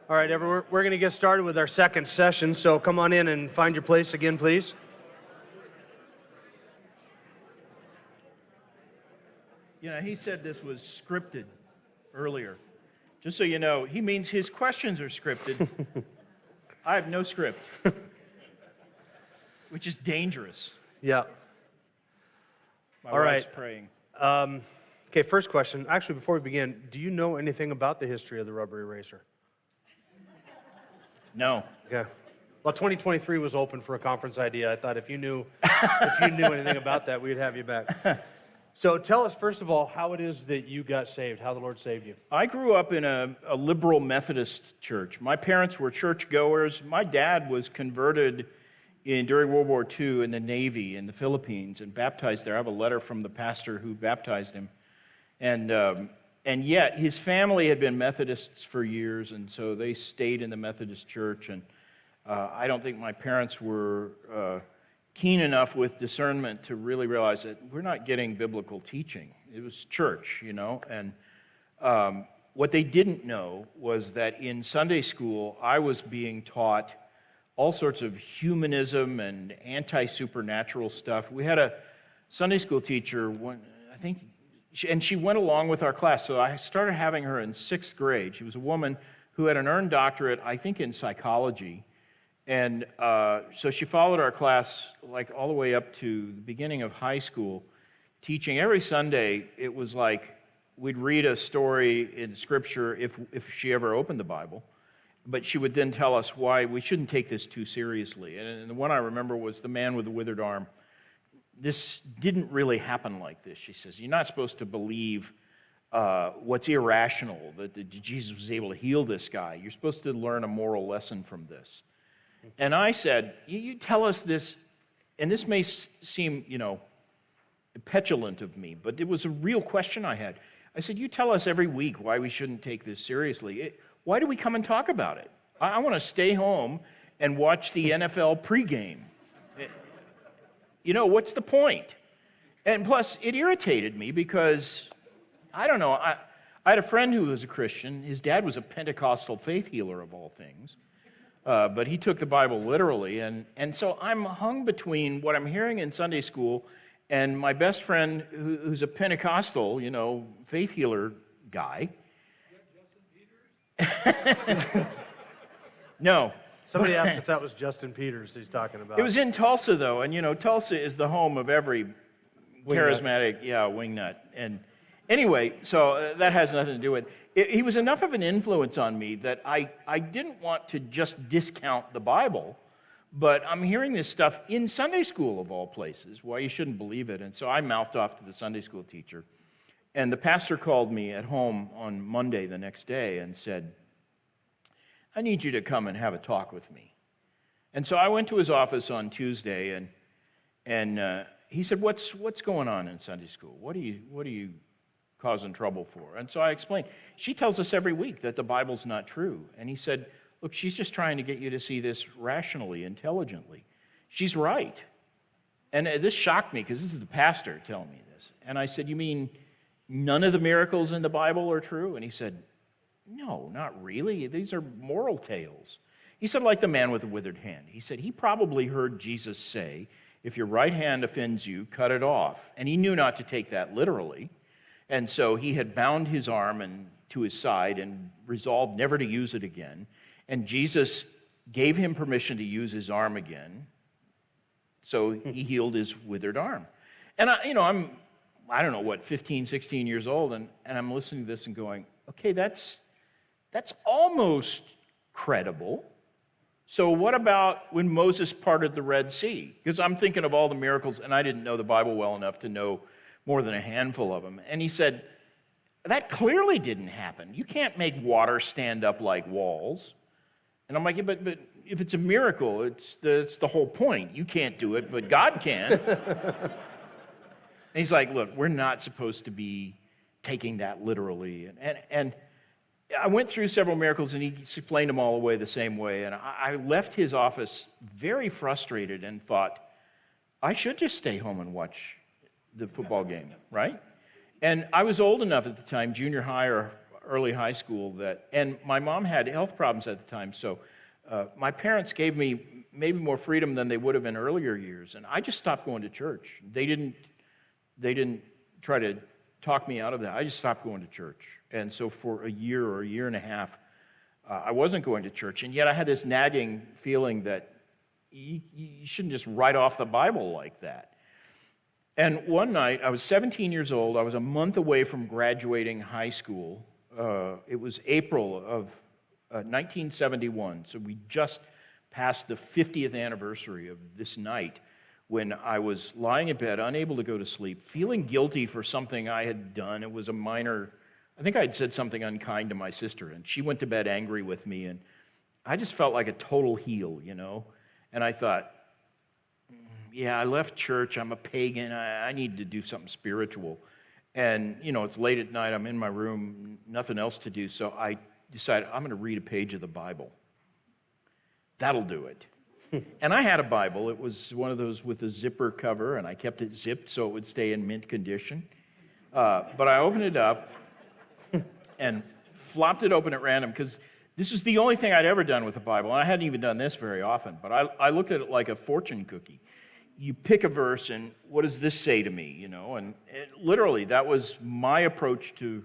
All right, everyone, we're going to get started with our second session, so come on in and find your place again, please. You know, he said this was scripted earlier. Just so you know, he means his questions are scripted. I have no script, which is dangerous. Yeah. My All wife's right. praying. Okay, first question. Actually, before we begin, do you know anything about the history of the rubber eraser? No. Okay. Well, 2023 was open for a conference idea. I thought if you knew anything about that, we'd have you back. So tell us, first of all, how it is that you got saved, how the Lord saved you. I grew up in a liberal Methodist church. My parents were churchgoers. My dad was converted during World War II in the Navy in the Philippines and baptized there. I have a letter from the pastor who baptized him. And yet his family had been Methodists for years, and so they stayed in the Methodist church. And I don't think my parents were keen enough with discernment to really realize that we're not getting biblical teaching. It was church, you know. And what they didn't know was that in Sunday school, I was being taught all sorts of humanism and anti-supernatural stuff. We had a Sunday school teacher, I think, and she went along with our class. So I started having her in 6th grade. She was a woman who had an earned doctorate, I think, in psychology. And so she followed our class like all the way up to the beginning of high school, teaching every Sunday. It was like we'd read a story in Scripture if she ever opened the Bible, but she would then tell us why we shouldn't take this too seriously. And the one I remember was the man with the withered arm. This didn't really happen like this, she says. You're not supposed to believe what's irrational, that Jesus was able to heal this guy. You're supposed to learn a moral lesson from this. And I said, you tell us this, and this may seem, you know, petulant of me, but it was a real question I had. I said, you tell us every week why we shouldn't take this seriously. Why do we come and talk about it? I want to stay home and watch the NFL pregame. You know, what's the point? And plus, it irritated me because, I don't know, I had a friend who was a Christian. His dad was a Pentecostal faith healer of all things. But he took the Bible literally, and so I'm hung between what I'm hearing in Sunday school and my best friend who's a Pentecostal, you know, faith healer guy. No. Somebody asked if that was Justin Peters he's talking about. It was in Tulsa, though, and, you know, Tulsa is the home of every charismatic, wingnut. And anyway, so that has nothing to do with it. He was enough of an influence on me that I didn't want to just discount the Bible, but I'm hearing this stuff in Sunday school, of all places, why you shouldn't believe it. And so I mouthed off to the Sunday school teacher. And the pastor called me at home on Monday the next day and said, I need you to come and have a talk with me. And so I went to his office on Tuesday, and he said, what's going on in Sunday school? What are you causing trouble for? And so I explained, she tells us every week that the Bible's not true. And he said, look, she's just trying to get you to see this rationally, intelligently. She's right. And this shocked me because this is the pastor telling me this. And I said, you mean none of the miracles in the Bible are true? And he said, no, not really. These are moral tales. He said, like the man with the withered hand. He said, he probably heard Jesus say, if your right hand offends you, cut it off. And he knew not to take that literally. And so he had bound his arm to his side and resolved never to use it again. And Jesus gave him permission to use his arm again. So he healed his withered arm. And I'm 15, 16 years old, and I'm listening to this and going, okay, that's almost credible. So what about when Moses parted the Red Sea? Because I'm thinking of all the miracles, and I didn't know the Bible well enough to know more than a handful of them. And he said, that clearly didn't happen. You can't make water stand up like walls. And I'm like, yeah, but if it's a miracle, it's the whole point. You can't do it, but God can. And he's like, look, we're not supposed to be taking that literally. And I went through several miracles, and he explained them all away the same way. And I left his office very frustrated and thought, I should just stay home and watch the football game, right? And I was old enough at the time, junior high or early high school and my mom had health problems at the time, so my parents gave me maybe more freedom than they would have in earlier years, and I just stopped going to church. They didn't try to talk me out of that. I just stopped going to church. And so for a year or a year and a half, I wasn't going to church, and yet I had this nagging feeling that you shouldn't just write off the Bible like that. And one night, I was 17 years old. I was a month away from graduating high school. It was April of 1971, so we just passed the 50th anniversary of this night when I was lying in bed, unable to go to sleep, feeling guilty for something I had done. It was a minor, I think I had said something unkind to my sister, and she went to bed angry with me, and I just felt like a total heel, And I thought, yeah, I left church, I'm a pagan, I need to do something spiritual. And, it's late at night, I'm in my room, nothing else to do, so I decided I'm going to read a page of the Bible. That'll do it. And I had a Bible. It was one of those with a zipper cover, and I kept it zipped so it would stay in mint condition. But I opened it up and flopped it open at random because this is the only thing I'd ever done with the Bible, and I hadn't even done this very often. But I looked at it like a fortune cookie. You pick a verse, and what does this say to me? And literally, that was my approach to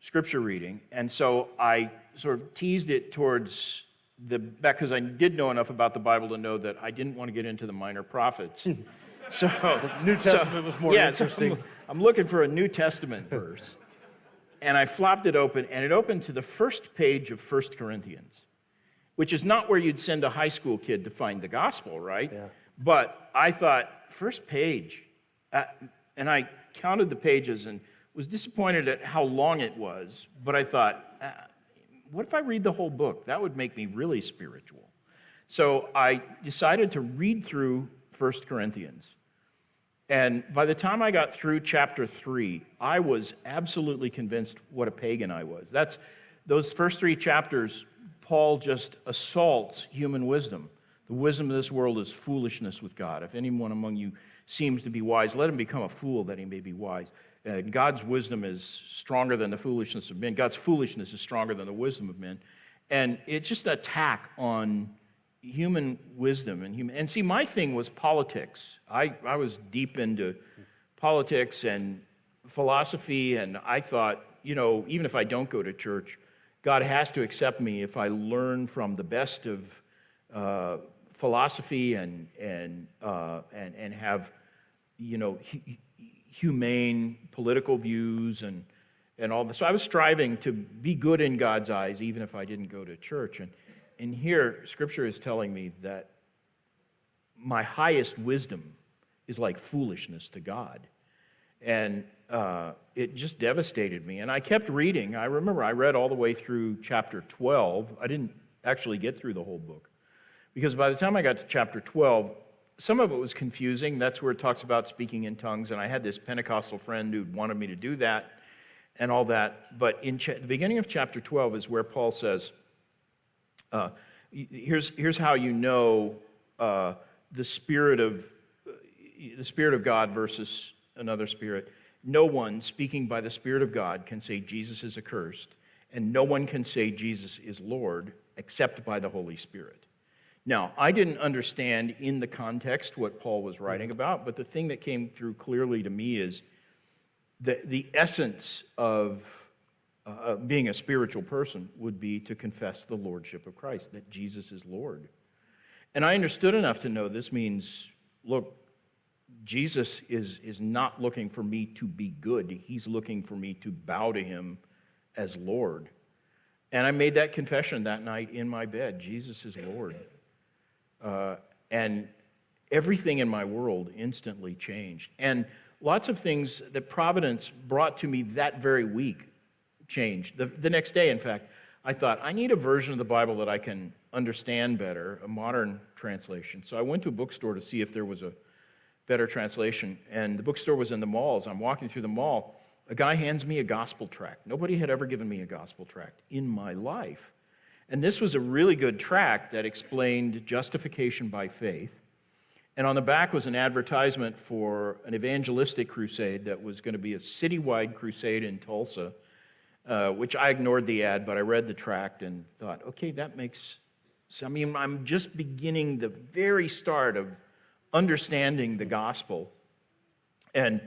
Scripture reading. And so I sort of teased it towards back because I did know enough about the Bible to know that I didn't want to get into the minor prophets. So the New Testament was more interesting. So I'm looking for a New Testament verse. And I flopped it open, and it opened to the first page of 1 Corinthians, which is not where you'd send a high school kid to find the gospel, right? Yeah. But I thought, first page, and I counted the pages and was disappointed at how long it was, but I thought, what if I read the whole book? That would make me really spiritual. So I decided to read through 1 Corinthians. And by the time I got through chapter 3, I was absolutely convinced what a pagan I was. Those first 3 chapters, Paul just assaults human wisdom. The wisdom of this world is foolishness with God. If anyone among you seems to be wise, let him become a fool that he may be wise. God's wisdom is stronger than the foolishness of men. God's foolishness is stronger than the wisdom of men. And it's just an attack on human wisdom. And see, my thing was politics. I was deep into politics and philosophy, and I thought, even if I don't go to church, God has to accept me if I learn from the best of philosophy and have, humane political views and all this. So I was striving to be good in God's eyes, even if I didn't go to church. And here, Scripture is telling me that my highest wisdom is like foolishness to God. And it just devastated me. And I kept reading. I remember I read all the way through chapter 12. I didn't actually get through the whole book, because by the time I got to chapter 12, some of it was confusing. That's where it talks about speaking in tongues, and I had this Pentecostal friend who wanted me to do that and all that. But in the beginning of chapter 12 is where Paul says, here's how you know the Spirit of God versus another spirit. No one speaking by the Spirit of God can say Jesus is accursed, and no one can say Jesus is Lord except by the Holy Spirit. Now, I didn't understand in the context what Paul was writing about, but the thing that came through clearly to me is the essence of being a spiritual person would be to confess the Lordship of Christ, that Jesus is Lord. And I understood enough to know this means, look, Jesus is not looking for me to be good. He's looking for me to bow to him as Lord. And I made that confession that night in my bed. Jesus is Lord. And everything in my world instantly changed. And lots of things that Providence brought to me that very week changed. The next day, in fact, I thought, I need a version of the Bible that I can understand better, a modern translation. So I went to a bookstore to see if there was a better translation. And the bookstore was in the mall. As I'm walking through the mall, a guy hands me a gospel tract. Nobody had ever given me a gospel tract in my life. And this was a really good tract that explained justification by faith. And on the back was an advertisement for an evangelistic crusade that was going to be a citywide crusade in Tulsa. which I ignored the ad, but I read the tract and thought, okay, that makes sense. I mean, I'm just beginning the very start of understanding the gospel. And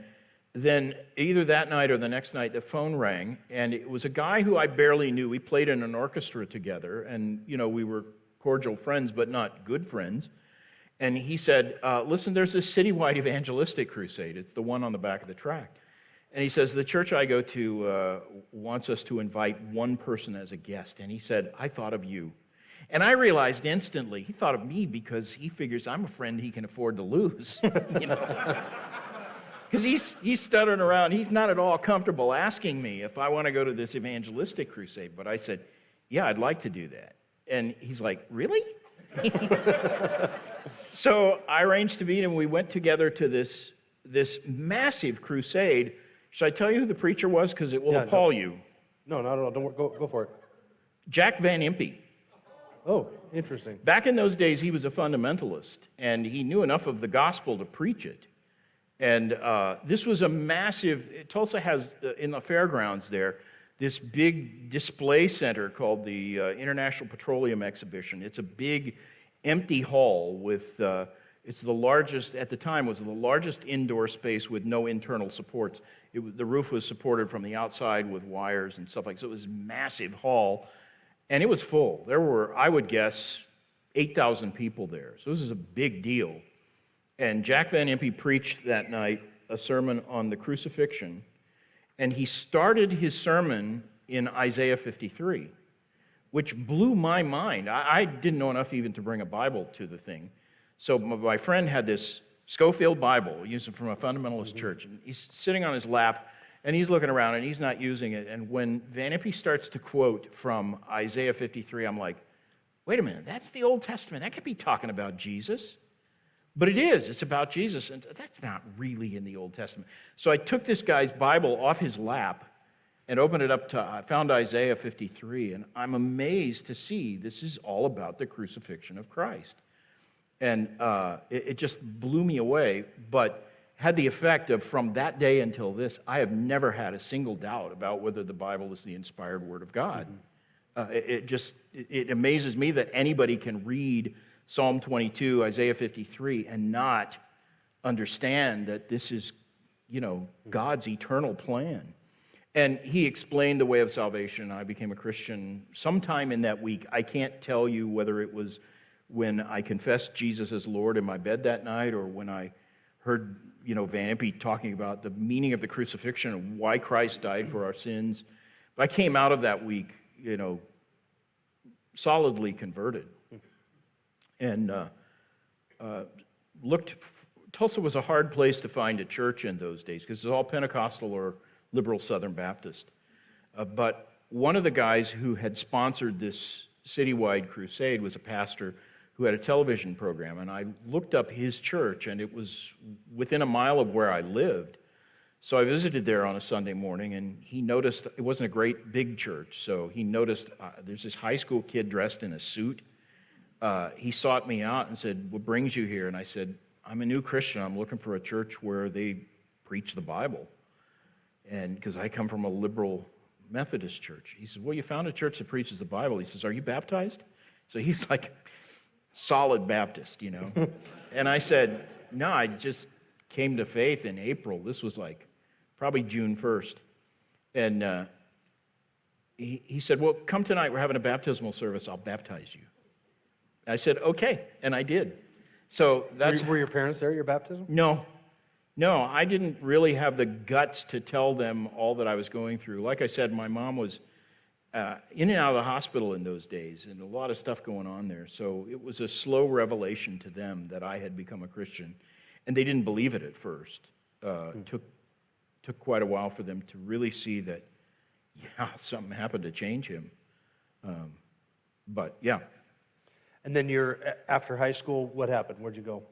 then either that night or the next night, the phone rang, and it was a guy who I barely knew. We played in an orchestra together, and, we were cordial friends, but not good friends. And he said, listen, there's this citywide evangelistic crusade. It's the one on the back of the tract. And he says, the church I go to wants us to invite one person as a guest. And he said, I thought of you. And I realized instantly, he thought of me because he figures I'm a friend he can afford to lose. Because he's stuttering around. He's not at all comfortable asking me if I want to go to this evangelistic crusade. But I said, yeah, I'd like to do that. And he's like, really? So I arranged to meet him. We went together to this massive crusade. Should I tell you who the preacher was? Because it will appall you. No, not at all. Don't go for it. Jack Van Impe. Oh, interesting. Back in those days, he was a fundamentalist, and he knew enough of the gospel to preach it. And this was a massive, Tulsa has, in the fairgrounds there, this big display center called the International Petroleum Exhibition. It's a big, empty hall with, it's the largest, at the time, was the largest indoor space with no internal supports. The roof was supported from the outside with wires and stuff like that. So it was a massive hall, and it was full. There were, I would guess, 8,000 people there. So this is a big deal. And Jack Van Impe preached that night a sermon on the crucifixion, and he started his sermon in Isaiah 53, which blew my mind. I didn't know enough even to bring a Bible to the thing. So my friend had this Schofield Bible, used it from a fundamentalist church, and he's sitting on his lap, and he's looking around, and he's not using it. And when Van Impe starts to quote from Isaiah 53, I'm like, wait a minute, that's the Old Testament. That could be talking about Jesus. But it is. It's about Jesus, and that's not really in the Old Testament. So I took this guy's Bible off his lap and opened it up to, I found Isaiah 53, and I'm amazed to see this is all about the crucifixion of Christ. And it just blew me away, but had the effect of, from that day until this, I have never had a single doubt about whether the Bible is the inspired Word of God. It amazes me that anybody can read Psalm 22, Isaiah 53, and not understand that this is, God's eternal plan. And he explained the way of salvation. I became a Christian sometime in that week. I can't tell you whether it was when I confessed Jesus as Lord in my bed that night, or when I heard, Van Impe talking about the meaning of the crucifixion and why Christ died for our sins. But I came out of that week, solidly converted. And Tulsa was a hard place to find a church in those days because it was all Pentecostal or liberal Southern Baptist. But one of the guys who had sponsored this citywide crusade was a pastor who had a television program. And I looked up his church, and it was within a mile of where I lived. So I visited there on a Sunday morning, and he noticed it wasn't a great big church. So he noticed there's this high school kid dressed in a suit. He sought me out and said, what brings you here? And I said, I'm a new Christian. I'm looking for a church where they preach the Bible. And because I come from a liberal Methodist church. He said, well, you found a church that preaches the Bible. He says, are you baptized? So he's like, solid Baptist, And I said, no, I just came to faith in April. This was like probably June 1st. And he said, well, come tonight. We're having a baptismal service. I'll baptize you. I said, okay, and I did. So that's... Were your parents there at your baptism? No, I didn't really have the guts to tell them all that I was going through. Like I said, my mom was in and out of the hospital in those days, and a lot of stuff going on there. So it was a slow revelation to them that I had become a Christian, and they didn't believe it at first. Took quite a while for them to really see that, something happened to change him. But yeah. And then after high school, what happened? Where'd you go?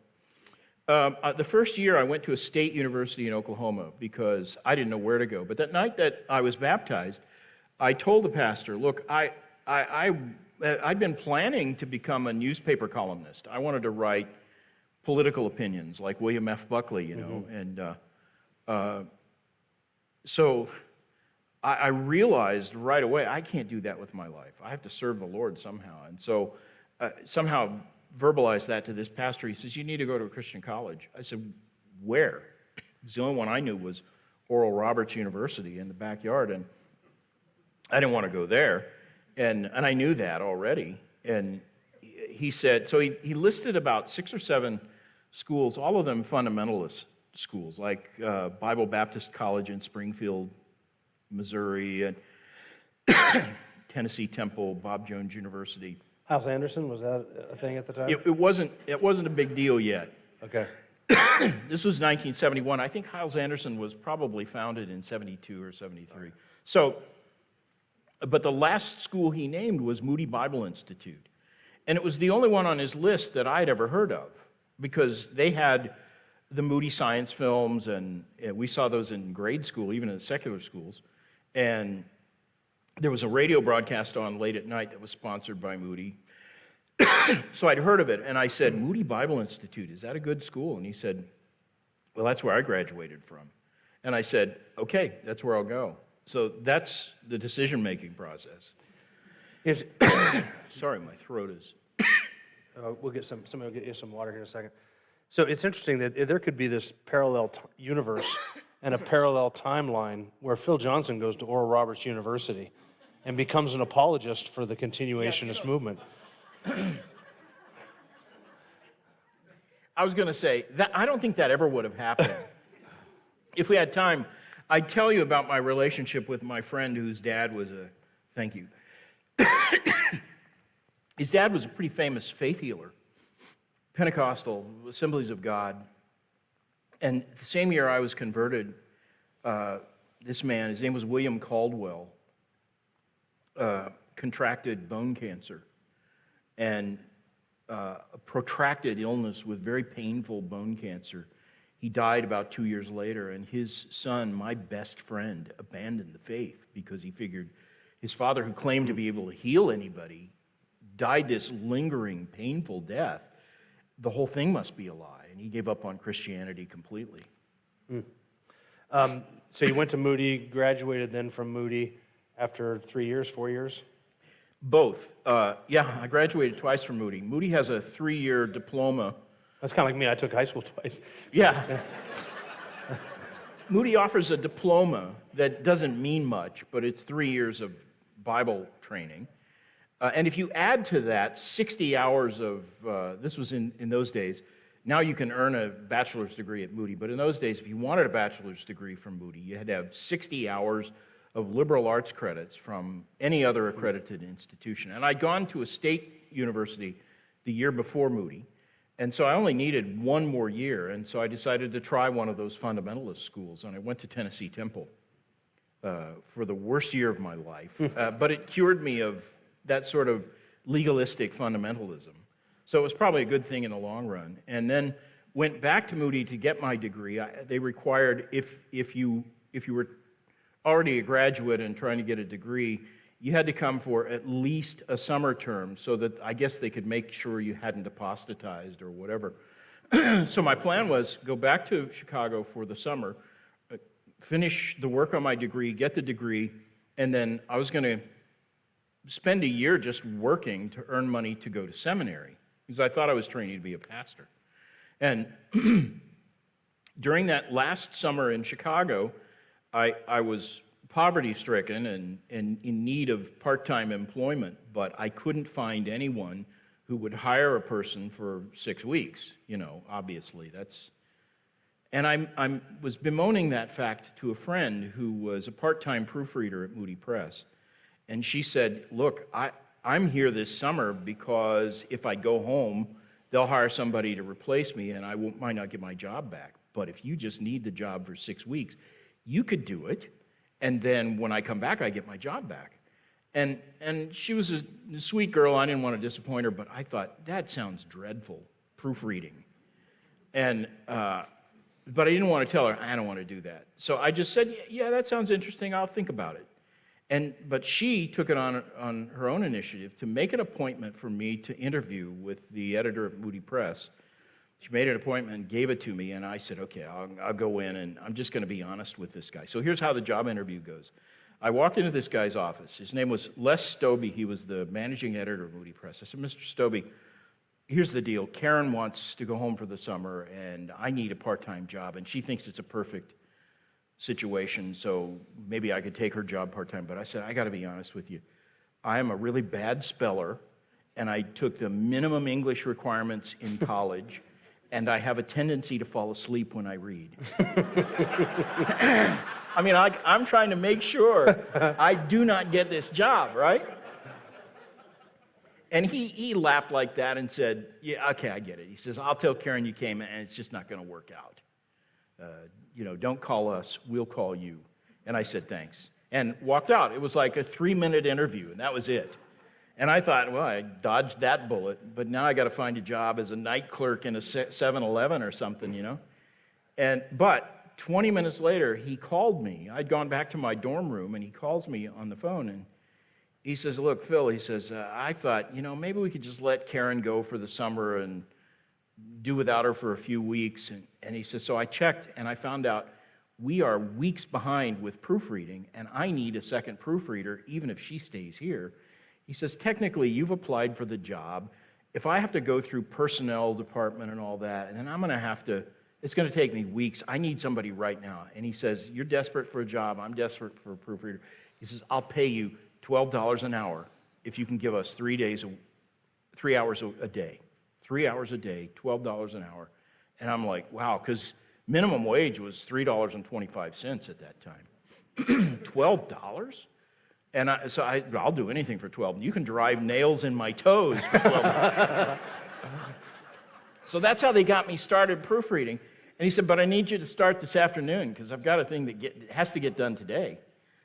The first year I went to a state university in Oklahoma because I didn't know where to go. But that night that I was baptized, I told the pastor, look, I'd been planning to become a newspaper columnist. I wanted to write political opinions like William F. Buckley, And so I realized right away, I can't do that with my life. I have to serve the Lord somehow. And so somehow verbalized that to this pastor. He says, you need to go to a Christian college. I said, where? Because the only one I knew was Oral Roberts University in the backyard, and I didn't want to go there. And I knew that already. And he said, so he listed about 6 or 7 schools, all of them fundamentalist schools, like Bible Baptist College in Springfield, Missouri, and Tennessee Temple, Bob Jones University. Hyles Anderson, was that a thing at the time? It wasn't a big deal yet. Okay. This was 1971. I think Hyles Anderson was probably founded in 72 or 73. So, but the last school he named was Moody Bible Institute. And it was the only one on his list that I'd ever heard of, because they had the Moody science films, and we saw those in grade school, even in secular schools. And there was a radio broadcast on late at night that was sponsored by Moody. So I'd heard of it, and I said, Moody Bible Institute, is that a good school? And he said, well, that's where I graduated from. And I said, okay, that's where I'll go. So that's the decision-making process. Sorry, my throat is... We'll get somebody will get you some water here in a second. So it's interesting that there could be this parallel universe and a parallel timeline where Phil Johnson goes to Oral Roberts University and becomes an apologist for the continuationist movement. I was going to say, that I don't think that ever would have happened. If we had time, I'd tell you about my relationship with my friend whose dad was a... Thank you. His dad was a pretty famous faith healer, Pentecostal, Assemblies of God. And the same year I was converted, this man, his name was William Caldwell, contracted bone cancer and a protracted illness with very painful bone cancer. He died about 2 years later, and his son, my best friend, abandoned the faith because he figured his father, who claimed to be able to heal anybody, died this lingering, painful death. The whole thing must be a lie, and he gave up on Christianity completely. So you went to Moody, graduated then from Moody after 3 years, 4 years? Both. Yeah, I graduated twice from Moody. Moody has a 3-year diploma. That's kind of like me. I took high school twice. Yeah. Moody offers a diploma that doesn't mean much, but it's 3 years of Bible training. And if you add to that 60 hours of, this was in those days, now you can earn a bachelor's degree at Moody, but in those days, if you wanted a bachelor's degree from Moody, you had to have 60 hours of liberal arts credits from any other accredited institution. And I'd gone to a state university the year before Moody, and so I only needed 1 more year, and so I decided to try one of those fundamentalist schools, and I went to Tennessee Temple for the worst year of my life, but it cured me of that sort of legalistic fundamentalism. So it was probably a good thing in the long run. And then went back to Moody to get my degree. They required, if you were already a graduate and trying to get a degree, you had to come for at least a summer term so that I guess they could make sure you hadn't apostatized or whatever. So my plan was go back to Chicago for the summer, finish the work on my degree, get the degree, and then I was going to spend a year just working to earn money to go to seminary, because I thought I was training to be a pastor. And during that last summer in Chicago, I was poverty-stricken and in need of part-time employment, but I couldn't find anyone who would hire a person for 6 weeks, obviously. And I was bemoaning that fact to a friend who was a part-time proofreader at Moody Press. And she said, look, I'm here this summer because if I go home, they'll hire somebody to replace me and I might not get my job back. But if you just need the job for 6 weeks, you could do it. And then when I come back, I get my job back. And she was a sweet girl. I didn't want to disappoint her, but I thought, that sounds dreadful, proofreading. And but I didn't want to tell her, I don't want to do that. So I just said, yeah, that sounds interesting. I'll think about it. But she took it on her own initiative to make an appointment for me to interview with the editor of Moody Press. She made an appointment and gave it to me, and I said, okay, I'll go in, and I'm just going to be honest with this guy. So here's how the job interview goes. I walked into this guy's office. His name was Les Stobie. He was the managing editor of Moody Press. I said, Mr. Stobie, here's the deal. Karen wants to go home for the summer, and I need a part-time job, and she thinks it's a perfect situation, so maybe I could take her job part-time. But I said, I got to be honest with you. I am a really bad speller, and I took the minimum English requirements in college, and I have a tendency to fall asleep when I read. I mean, I'm trying to make sure I do not get this job, right? And he laughed like that and said, yeah, okay, I get it. He says, I'll tell Karen you came, and it's just not going to work out. Don't call us, we'll call you. And I said, thanks. And walked out. It was like a 3-minute interview, and that was it. And I thought, well, I dodged that bullet, but now I got to find a job as a night clerk in a 7-Eleven or something, But 20 minutes later, he called me. I'd gone back to my dorm room, and he calls me on the phone, and he says, look, Phil, he says, I thought, maybe we could just let Karen go for the summer and do without her for a few weeks. And he says, so I checked, and I found out we are weeks behind with proofreading, and I need a second proofreader, even if she stays here. He says, technically, you've applied for the job. If I have to go through personnel department and all that, and then I'm going to have to, it's going to take me weeks. I need somebody right now. And he says, you're desperate for a job. I'm desperate for a proofreader. He says, I'll pay you $12 an hour if you can give us 3 hours a day. 3 hours a day, $12 an hour. And I'm like, wow, because minimum wage was $3.25 at that time. $12? And I'll do anything for 12. You can drive nails in my toes for 12. So that's how they got me started proofreading. And he said, but I need you to start this afternoon because I've got a thing that has to get done today.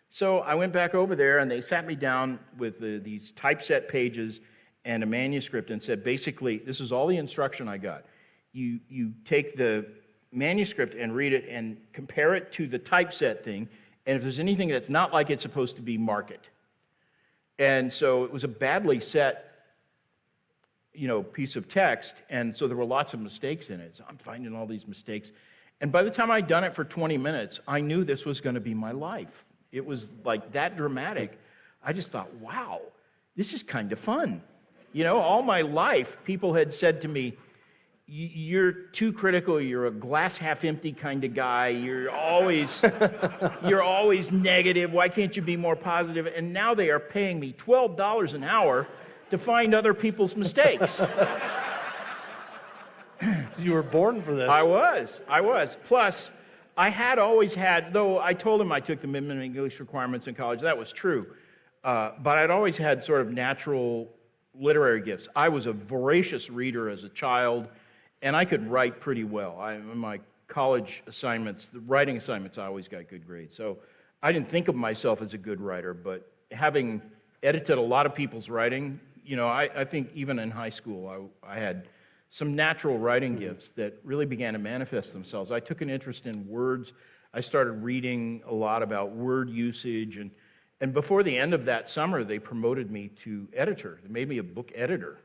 So I went back over there, and they sat me down with these typeset pages and a manuscript and said, basically, this is all the instruction I got. You take the manuscript and read it and compare it to the typeset thing, and if there's anything that's not like it's supposed to be, mark it. And so it was a badly set, piece of text, and so there were lots of mistakes in it. So I'm finding all these mistakes. And by the time I'd done it for 20 minutes, I knew this was going to be my life. It was like that dramatic. I just thought, wow, this is kind of fun. All my life, people had said to me, you're too critical, you're a glass half empty kind of guy, you're always negative, why can't you be more positive? And now they are paying me $12 an hour to find other people's mistakes. You were born for this. I was. Plus, I had always had, though I told him I took the minimum English requirements in college, that was true, but I'd always had sort of natural literary gifts. I was a voracious reader as a child, and I could write pretty well. In my college assignments, the writing assignments, I always got good grades. So I didn't think of myself as a good writer, but having edited a lot of people's writing, I think even in high school, I had some natural writing gifts that really began to manifest themselves. I took an interest in words. I started reading a lot about word usage, and before the end of that summer, they promoted me to editor. They made me a book editor.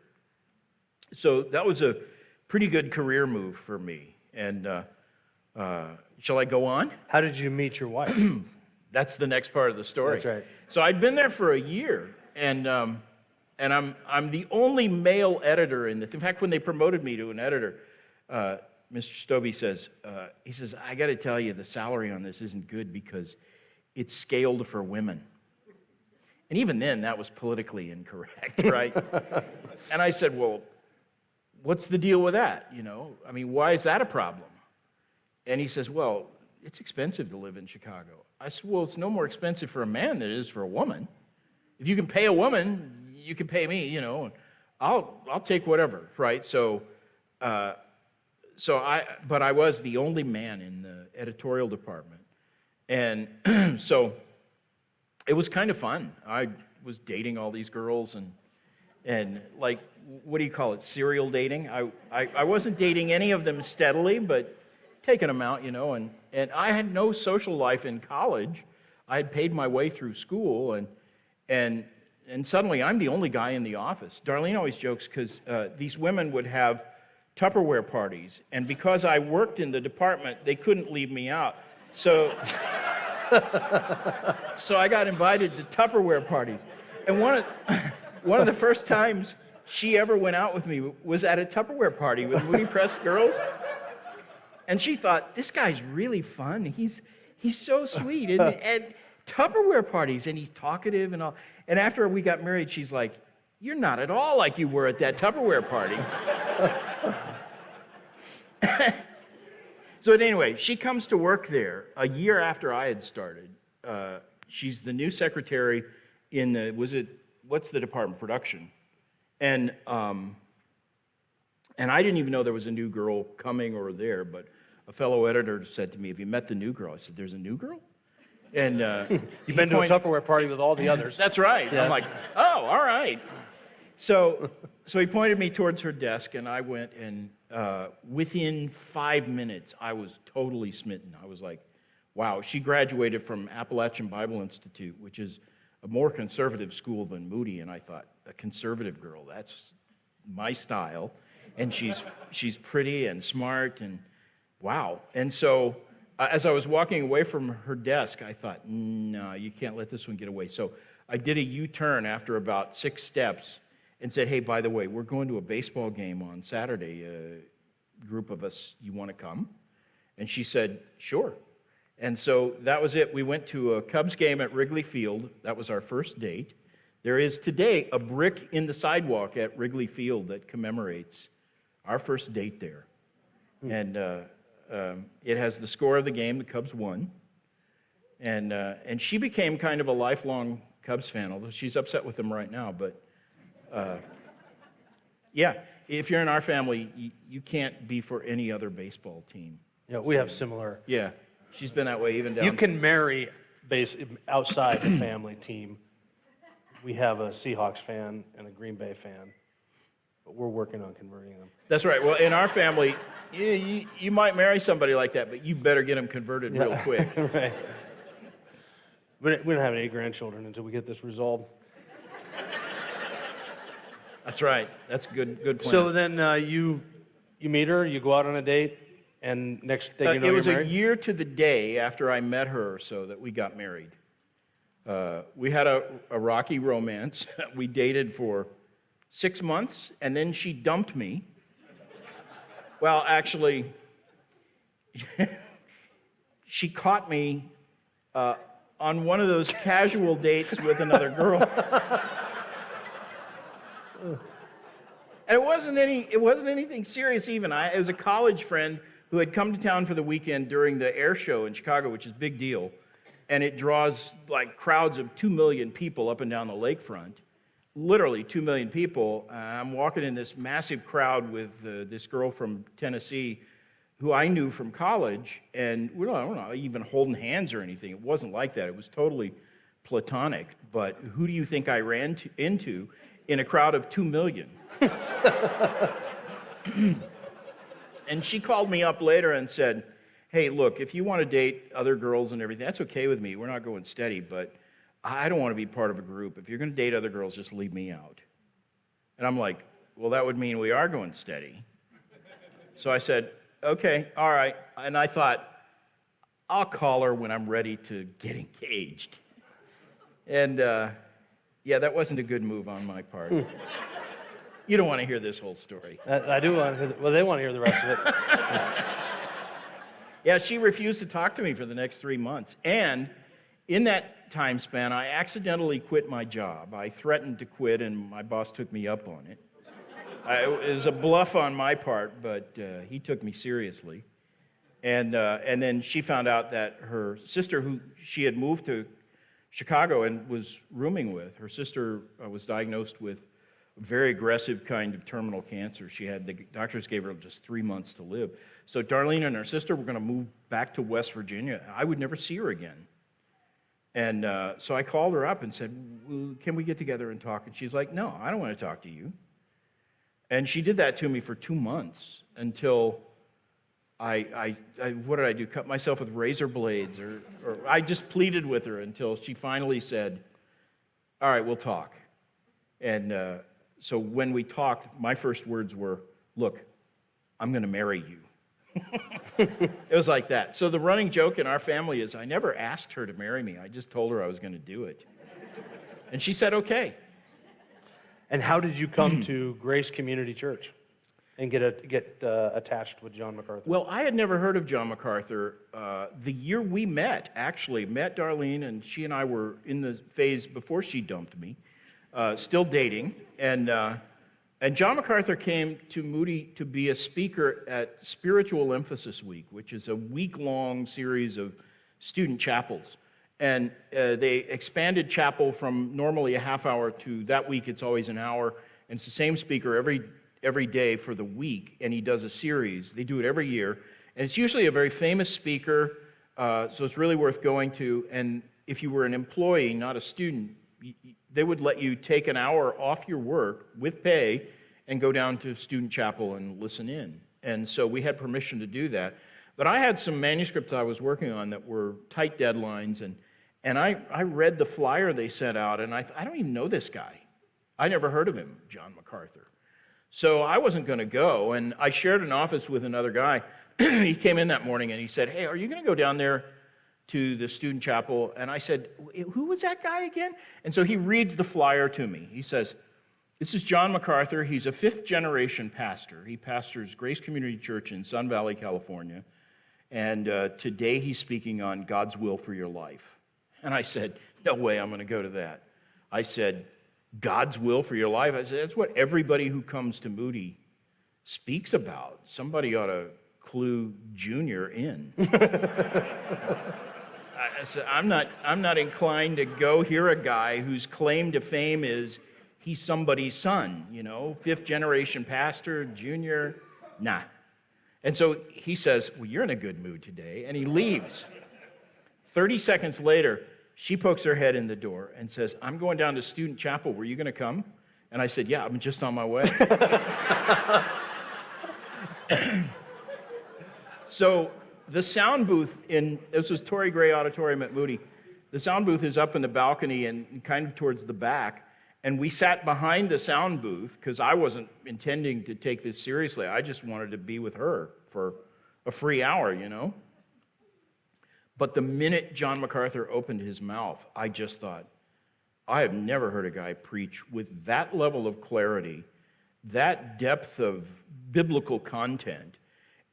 So that was a pretty good career move for me. And shall I go on? How did you meet your wife? That's the next part of the story. That's right. So I'd been there for a year, and I'm the only male editor in this. In fact, when they promoted me to an editor, Mr. Stobie says, I got to tell you, the salary on this isn't good because it's scaled for women. And even then, that was politically incorrect, right? And I said, well, what's the deal with that? Why is that a problem? And he says, well, it's expensive to live in Chicago. I said, well, it's no more expensive for a man than it is for a woman. If you can pay a woman, you can pay me, and I'll take whatever, right? But I was the only man in the editorial department. And so it was kind of fun. I was dating all these girls and like, what do you call it, serial dating? I wasn't dating any of them steadily, but taking them out, and I had no social life in college. I had paid my way through school, and suddenly I'm the only guy in the office. Darlene always jokes because these women would have Tupperware parties, and because I worked in the department, they couldn't leave me out. So So I got invited to Tupperware parties. And one of the first times she ever went out with me was at a Tupperware party with Moody Press girls. And she thought, this guy's really fun. He's so sweet. And at Tupperware parties, and he's talkative and all. And after we got married, she's like, you're not at all like you were at that Tupperware party. So anyway, she comes to work there a year after I had started. She's the new secretary in what's the department? Production. And I didn't even know there was a new girl coming or there, but a fellow editor said to me, have you met the new girl? I said, there's a new girl? And You've been to a Tupperware party with all the others. That's right. Yeah. I'm like, oh, all right. So he pointed me towards her desk, and I went, and within 5 minutes, I was totally smitten. I was like, wow. She graduated from Appalachian Bible Institute, which is a more conservative school than Moody, and I thought, a conservative girl, that's my style. And she's pretty and smart, and wow. And so as I was walking away from her desk, I thought, no, you can't let this one get away. So I did a U-turn after about 6 steps and said, hey, by the way, we're going to a baseball game on Saturday. A group of us, you want to come? And she said, sure. And so that was it. We went to a Cubs game at Wrigley Field. That was our first date. There is today a brick in the sidewalk at Wrigley Field that commemorates our first date there. And it has the score of the game. The Cubs won. And she became kind of a lifelong Cubs fan, although she's upset with them right now. But yeah, if you're in our family, you can't be for any other baseball team. Yeah, we have similar. Yeah, she's been that way even down. You can marry outside the family team. We have a Seahawks fan and a Green Bay fan, but we're working on converting them. That's right. Well, in our family, you might marry somebody like that, but you better get them converted real quick. Right. We don't have any grandchildren until we get this resolved. That's right. That's a good plan. So then you meet her, you go out on a date, and next thing you know, it was you're a married? year to the day after I met her or so that we got married. We had a rocky romance. We dated for 6 months, and then she dumped me. Well, actually, she caught me on one of those casual dates with another girl. And it wasn't anything serious even. It was a college friend who had come to town for the weekend during the air show in Chicago, which is a big deal. And it draws like crowds of 2 million people up and down the lakefront. Literally 2 million people. I'm walking in this massive crowd with this girl from Tennessee who I knew from college, and we're not even holding hands or anything. It wasn't like that. It was totally platonic. But who do you think I ran into in a crowd of 2 million? And she called me up later and said, hey, look, if you want to date other girls and everything, that's okay with me. We're not going steady, but I don't want to be part of a group. If you're going to date other girls, just leave me out. And I'm like, well, that would mean we are going steady. So I said, okay, all right. And I thought, I'll call her when I'm ready to get engaged. And yeah, that wasn't a good move on my part. You don't want to hear this whole story. I do want to hear, well, they want to hear the rest of it. Yeah, she refused to talk to me for the next 3 months. And in that time span, I accidentally quit my job. I threatened to quit, and my boss took me up on it. It was a bluff on my part, but he took me seriously. And then she found out that her sister, who she had moved to Chicago and was rooming with, her sister was diagnosed with a very aggressive kind of terminal cancer. The doctors gave her just 3 months to live. So Darlene and her sister were going to move back to West Virginia. I would never see her again. And so I called her up and said, well, can we get together and talk? And she's like, no, I don't want to talk to you. And she did that to me for 2 months until I what did I do? Cut myself with razor blades, or I just pleaded with her until she finally said, all right, we'll talk. And so when we talked, my first words were, look, I'm going to marry you. It was like that. So the running joke in our family is I never asked her to marry me. I just told her I was going to do it. And she said, okay. And how did you come to Grace Community Church and get attached with John MacArthur? Well, I had never heard of John MacArthur. The year we met Darlene, and she and I were in the phase before she dumped me, still dating. And John MacArthur came to Moody to be a speaker at Spiritual Emphasis Week, which is a week-long series of student chapels. And they expanded chapel from normally a half hour to that week it's always an hour. And it's the same speaker every day for the week, and he does a series. They do it every year. And it's usually a very famous speaker, so it's really worth going to. And if you were an employee, not a student, they would let you take an hour off your work with pay and go down to student chapel and listen in. And so we had permission to do that. But I had some manuscripts I was working on that were tight deadlines, and I read the flyer they sent out, and I don't even know this guy. I never heard of him, John MacArthur. So I wasn't going to go, and I shared an office with another guy. He came in that morning, and he said, hey, are you going to go down there to the student chapel? And I said, who was that guy again? And so he reads the flyer to me. He says, this is John MacArthur. He's a fifth-generation pastor. He pastors Grace Community Church in Sun Valley, California. And today he's speaking on God's will for your life. And I said, no way I'm going to go to that. I said, God's will for your life? I said, that's what everybody who comes to Moody speaks about. Somebody ought to clue Junior in. I said, I'm not inclined to go hear a guy whose claim to fame is he's somebody's son, fifth-generation pastor, Junior, nah. And so he says, well, you're in a good mood today, and he leaves. 30 seconds later, she pokes her head in the door and says, I'm going down to student chapel. Were you going to come? And I said, yeah, I'm just on my way. So the sound booth this was Torrey Gray Auditorium at Moody. The sound booth is up in the balcony and kind of towards the back. And we sat behind the sound booth because I wasn't intending to take this seriously. I just wanted to be with her for a free hour, But the minute John MacArthur opened his mouth, I just thought, I have never heard a guy preach with that level of clarity, that depth of biblical content.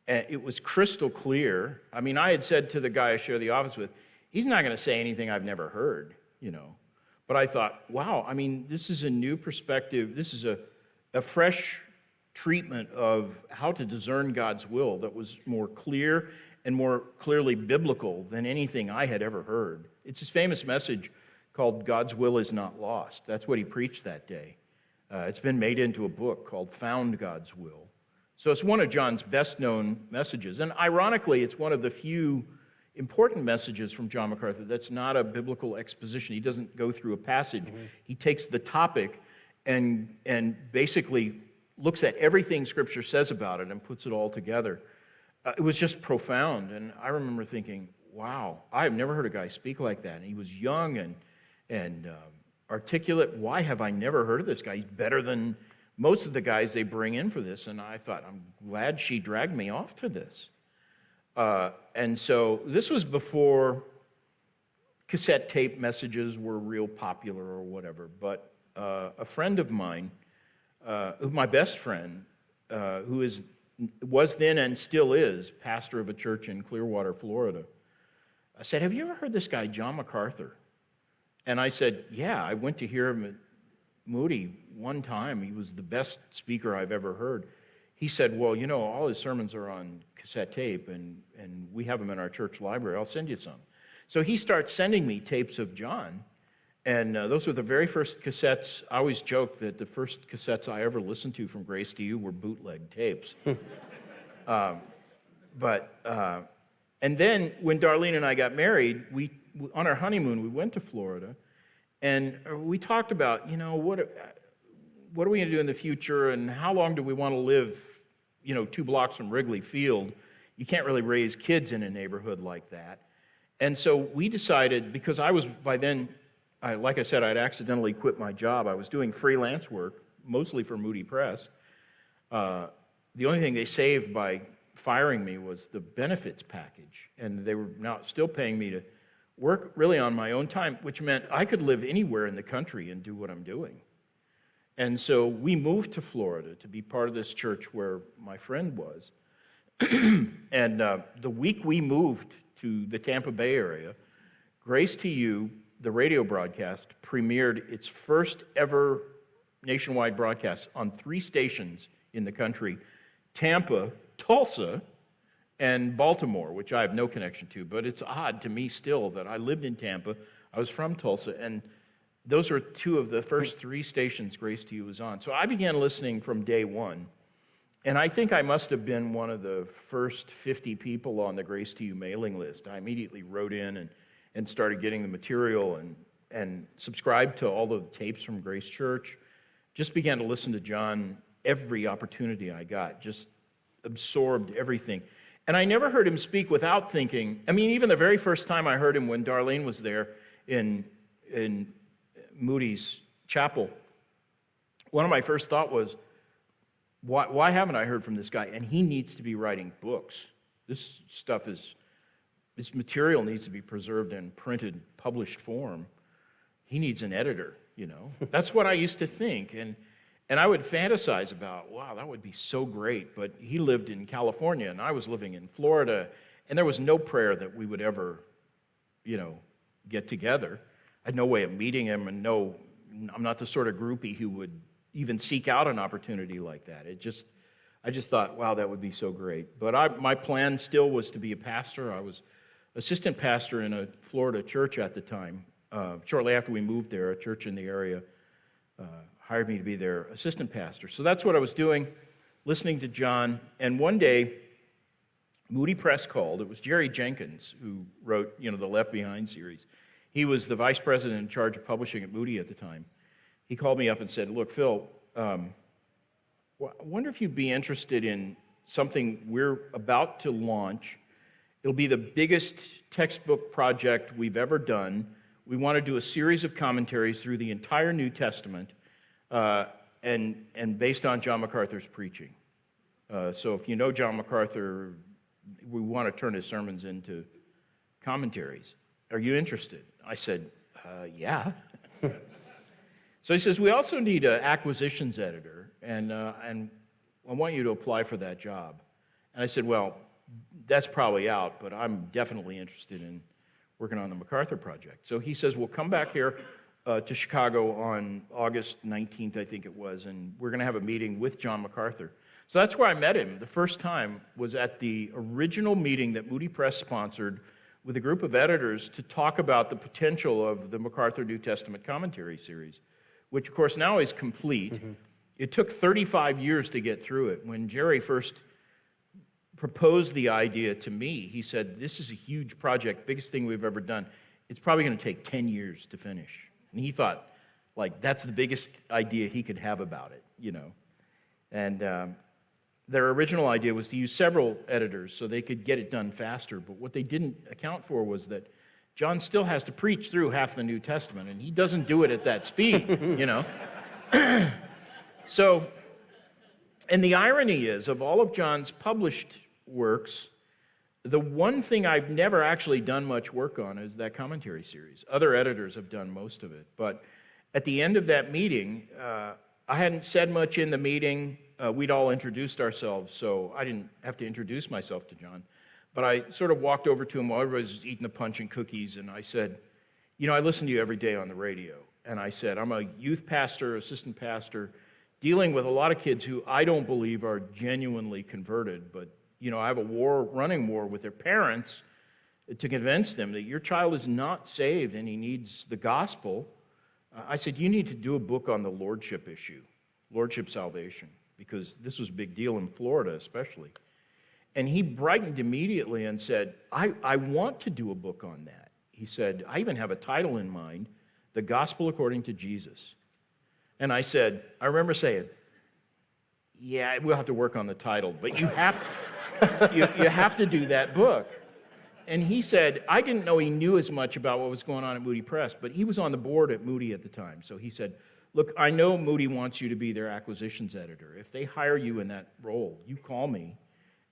And it was crystal clear. I mean, I had said to the guy I share the office with, he's not going to say anything I've never heard, But I thought, wow, I mean, this is a new perspective. This is a fresh treatment of how to discern God's will that was more clear and more clearly biblical than anything I had ever heard. It's his famous message called God's Will is Not Lost. That's what he preached that day. It's been made into a book called Found God's Will. So it's one of John's best-known messages. And ironically, it's one of the few important messages from John MacArthur that's not a biblical exposition. He doesn't go through a passage. Mm-hmm. He takes the topic and basically looks at everything Scripture says about it and puts it all together. It was just profound, and I remember thinking, wow, I have never heard a guy speak like that. And he was young and articulate. Why have I never heard of this guy? He's better than most of the guys they bring in for this. And I thought, I'm glad she dragged me off to this. And so this was before cassette tape messages were real popular or whatever. But a friend of mine, my best friend, who was then and still is pastor of a church in Clearwater, Florida, I said, have you ever heard this guy, John MacArthur? And I said, yeah, I went to hear him at Moody one time. He was the best speaker I've ever heard. He said, well, all his sermons are on cassette tape, and we have them in our church library. I'll send you some. So he starts sending me tapes of John, and those were the very first cassettes. I always joke that the first cassettes I ever listened to from Grace to You were bootleg tapes. And then when Darlene and I got married, on our honeymoon, we went to Florida, and we talked about, what are we going to do in the future, and how long do we want to live, 2 blocks from Wrigley Field? You can't really raise kids in a neighborhood like that. And so we decided, because I was, by then, like I said, I'd accidentally quit my job. I was doing freelance work, mostly for Moody Press. The only thing they saved by firing me was the benefits package. And they were now still paying me to work really on my own time, which meant I could live anywhere in the country and do what I'm doing. And so we moved to Florida to be part of this church where my friend was. And the week we moved to the Tampa Bay area, Grace to You, the radio broadcast, premiered its first ever nationwide broadcast on 3 stations in the country: Tampa, Tulsa, and Baltimore, which I have no connection to. But it's odd to me still that I lived in Tampa, I was from Tulsa, and those were 2 of the first 3 stations Grace to You was on. So I began listening from day one. And I think I must have been one of the first 50 people on the Grace to You mailing list. I immediately wrote in and started getting the material and subscribed to all the tapes from Grace Church. Just began to listen to John every opportunity I got, just absorbed everything. And I never heard him speak without thinking, I mean, even the very first time I heard him when Darlene was there in Moody's chapel, one of my first thought was, why haven't I heard from this guy? And he needs to be writing books. This material needs to be preserved in printed, published form. He needs an editor, you know. That's what I used to think. And I would fantasize about, wow, that would be so great. But he lived in California, and I was living in Florida, and there was no prayer that we would ever, get together. I had no way of meeting him, and I'm not the sort of groupie who would even seek out an opportunity like that. I just thought, wow, that would be so great. But my plan still was to be a pastor. I was assistant pastor in a Florida church at the time. Shortly after we moved there, a church in the area hired me to be their assistant pastor. So that's what I was doing, listening to John. And one day, Moody Press called. It was Jerry Jenkins who wrote, the Left Behind series. He was the vice president in charge of publishing at Moody at the time. He called me up and said, look, Phil, I wonder if you'd be interested in something we're about to launch. It'll be the biggest textbook project we've ever done. We want to do a series of commentaries through the entire New Testament and based on John MacArthur's preaching. So if you know John MacArthur, we want to turn his sermons into commentaries. Are you interested? I said, yeah. So he says, we also need an acquisitions editor, and I want you to apply for that job. And I said, well, that's probably out, but I'm definitely interested in working on the MacArthur project. So he says, well, come back here to Chicago on August 19th, I think it was, and we're going to have a meeting with John MacArthur. So that's where I met him. The first time was at the original meeting that Moody Press sponsored with a group of editors to talk about the potential of the MacArthur New Testament commentary series, which, of course, now is complete. Mm-hmm. It took 35 years to get through it. When Jerry first proposed the idea to me, he said, this is a huge project, biggest thing we've ever done. It's probably going to take 10 years to finish. And he thought, that's the biggest idea he could have about it, And their original idea was to use several editors so they could get it done faster. But what they didn't account for was that John still has to preach through half the New Testament, and he doesn't do it at that speed, So, and the irony is, of all of John's published works, the one thing I've never actually done much work on is that commentary series. Other editors have done most of it. But at the end of that meeting, I hadn't said much in the meeting. We'd all introduced ourselves, so I didn't have to introduce myself to John. But I sort of walked over to him while everybody was eating the punch and cookies, and I said, I listen to you every day on the radio. And I said, I'm a youth pastor, assistant pastor, dealing with a lot of kids who I don't believe are genuinely converted, but I have a running war with their parents to convince them that your child is not saved and he needs the gospel. I said, you need to do a book on the Lordship issue, Lordship salvation, because this was a big deal in Florida especially. And he brightened immediately and said, I want to do a book on that. He said, I even have a title in mind, The Gospel According to Jesus. And I said, I remember saying, yeah, we'll have to work on the title, but you have to, you have to do that book. And he said, I didn't know he knew as much about what was going on at Moody Press, but he was on the board at Moody at the time. So he said, look, I know Moody wants you to be their acquisitions editor. If they hire you in that role, you call me,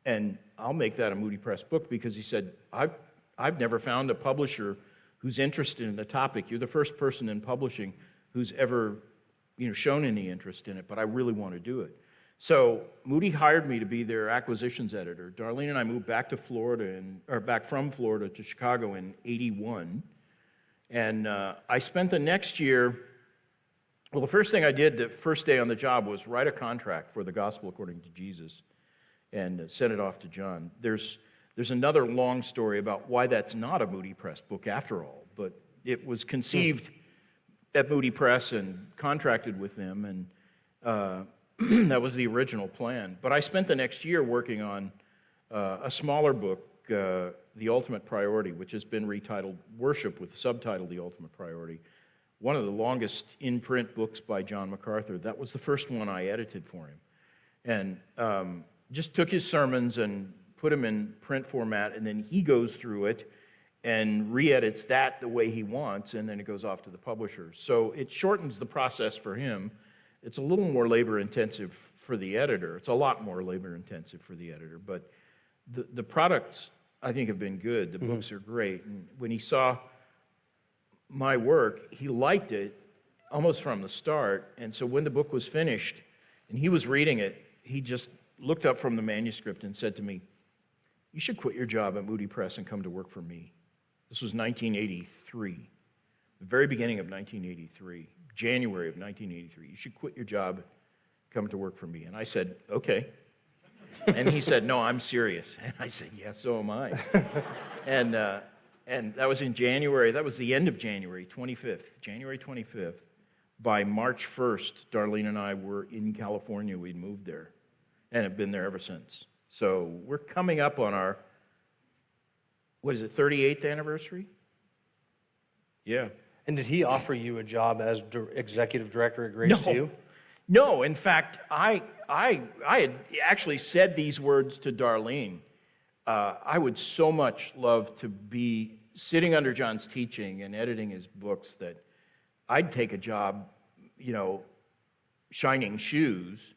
And I'll make that a Moody Press book, because he said, I've never found a publisher who's interested in the topic. You're the first person in publishing who's ever shown any interest in it, but I really want to do it. So Moody hired me to be their acquisitions editor. Darlene and I moved back to Florida, back from Florida to Chicago in '81. And I spent the next year, well, the first thing I did the first day on the job was write a contract for the Gospel According to Jesus and send it off to John. There's another long story about why that's not a Moody Press book after all, but it was conceived at Moody Press and contracted with them, and that was the original plan. But I spent the next year working on a smaller book, The Ultimate Priority, which has been retitled Worship with the subtitle The Ultimate Priority. One of the longest in-print books by John MacArthur. That was the first one I edited for him. And just took his sermons and put them in print format, and then he goes through it and re-edits that the way he wants, and then it goes off to the publisher. So it shortens the process for him. It's a little more labor-intensive for the editor. It's a lot more labor-intensive for the editor, but the products, I think, have been good. The books are great. And when he saw my work, he liked it almost from the start. And so when the book was finished and he was reading it, he just looked up from the manuscript and said to me, "You should quit your job at Moody Press and come to work for me." This was 1983, the very beginning of 1983, January of 1983. "You should quit your job, come to work for me." And I said, "Okay." And he said, "No, I'm serious." And I said, "Yeah, so am I." And that was in January. That was the end of January 25th, January 25th. By March 1st, Darlene and I were in California. We'd moved there and have been there ever since. So we're coming up on our, 38th anniversary? Yeah. And did he offer you a job as executive director at Grace to You? No, in fact, I had actually said these words to Darlene. I would so much love to be sitting under John's teaching and editing his books that I'd take a job, shining shoes,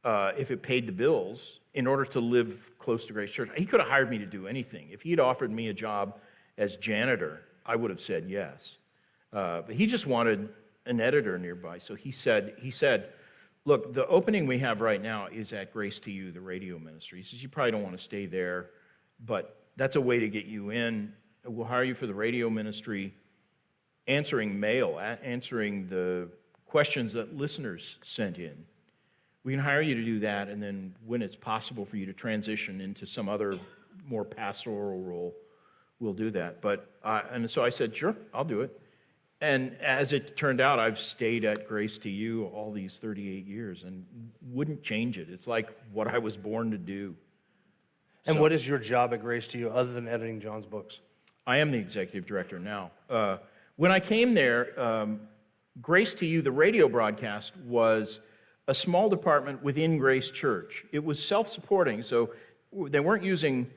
if it paid the bills, in order to live close to Grace Church. He could have hired me to do anything. If he'd offered me a job as janitor, I would have said yes. But he just wanted an editor nearby. So he said, "Look, the opening we have right now is at Grace to You, the radio ministry." He says, "You probably don't want to stay there, but that's a way to get you in. We'll hire you for the radio ministry, answering mail, answering the questions that listeners sent in. We can hire you to do that, and then when it's possible for you to transition into some other more pastoral role, we'll do that." And so I said, "Sure, I'll do it." And as it turned out, I've stayed at Grace to You all these 38 years and wouldn't change it. It's like what I was born to do. And what is your job at Grace to You other than editing John's books? I am the executive director now. When I came there, Grace to You, the radio broadcast, was a small department within Grace Church. It was self-supporting, so they weren't using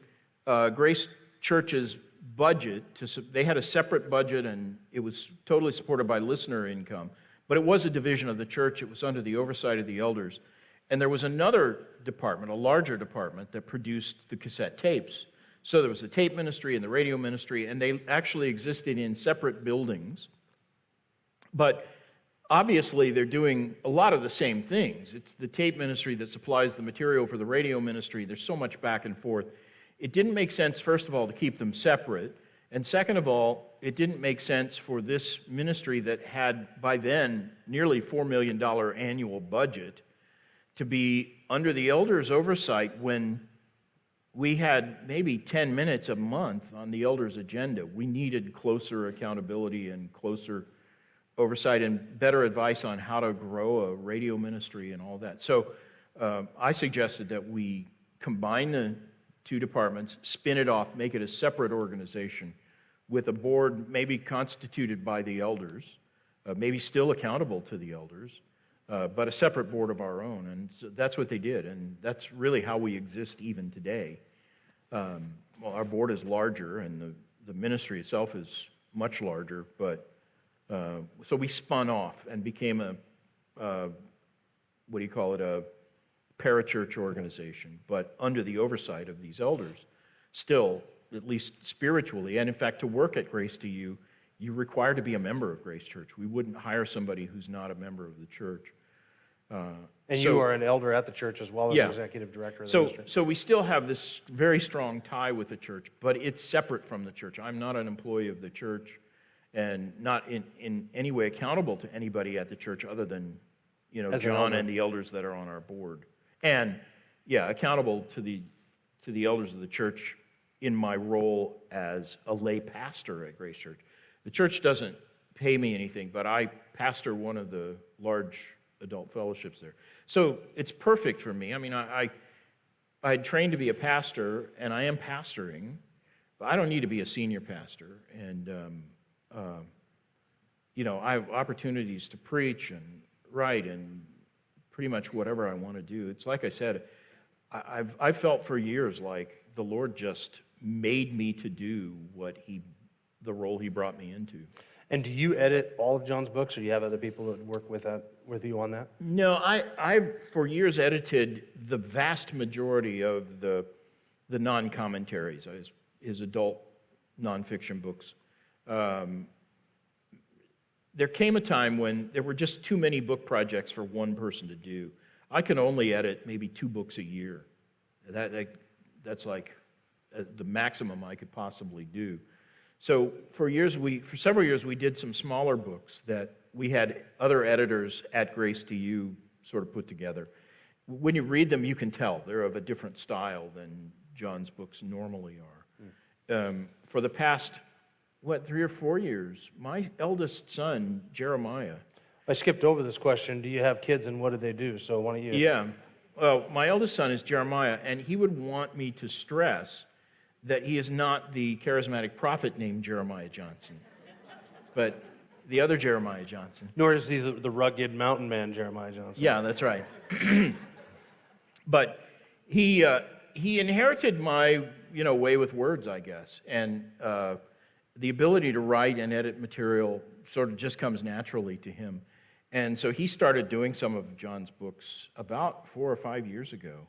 Grace Church's budget. They had a separate budget, and it was totally supported by listener income. But it was a division of the church. It was under the oversight of the elders. And there was another department, a larger department, that produced the cassette tapes. So there was the tape ministry and the radio ministry, and they actually existed in separate buildings. But obviously, they're doing a lot of the same things. It's the tape ministry that supplies the material for the radio ministry. There's so much back and forth. It didn't make sense, first of all, to keep them separate. And second of all, it didn't make sense for this ministry that had, by then, nearly $4 million annual budget to be under the elders' oversight when we had maybe 10 minutes a month on the elders' agenda. We needed closer accountability and closer oversight and better advice on how to grow a radio ministry and all that. So I suggested that we combine the two departments, spin it off, make it a separate organization with a board maybe constituted by the elders, maybe still accountable to the elders, but a separate board of our own. And so that's what they did, and that's really how we exist even today. Well, our board is larger, and the ministry itself is much larger, but so we spun off and became a parachurch organization, but under the oversight of these elders, still, at least spiritually, and in fact, to work at Grace to You, you're required to be a member of Grace Church. We wouldn't hire somebody who's not a member of the church. And you are an elder at the church as well as Yeah. executive director of the So, ministry. so we still have this very strong tie with the church, but it's separate from the church. I'm not an employee of the church and not in any way accountable to anybody at the church other than, As an John elder. and the elders that are on our board. And, yeah, accountable to the elders of the church in my role as a lay pastor at Grace Church. The church doesn't pay me anything, but I pastor one of the large adult fellowships there. So it's perfect for me. I mean, I had trained to be a pastor, and I am pastoring, but I don't need to be a senior pastor. And, I have opportunities to preach and write and pretty much whatever I want to do. It's like I said, I've felt for years like the Lord just made me to do the role He brought me into. And do you edit all of John's books, or do you have other people that work with you on that? No, I've for years edited the vast majority of the non-commentaries, his adult nonfiction books. There came a time when there were just too many book projects for one person to do. I can only edit maybe 2 books a year. That's like the maximum I could possibly do. So for several years, we did some smaller books that we had other editors at Grace to You sort of put together. When you read them, you can tell they're of a different style than John's books normally are. For the past, 3 or 4 years, my eldest son, Jeremiah. I skipped over this question. Do you have kids, and what do they do? So why don't you? Yeah. Well, my eldest son is Jeremiah, and he would want me to stress that he is not the charismatic prophet named Jeremiah Johnson, but the other Jeremiah Johnson. Nor is he the rugged mountain man, Jeremiah Johnson. Yeah, that's right. But he inherited my way with words, I guess, and the ability to write and edit material sort of just comes naturally to him. And so he started doing some of John's books about 4 or 5 years ago.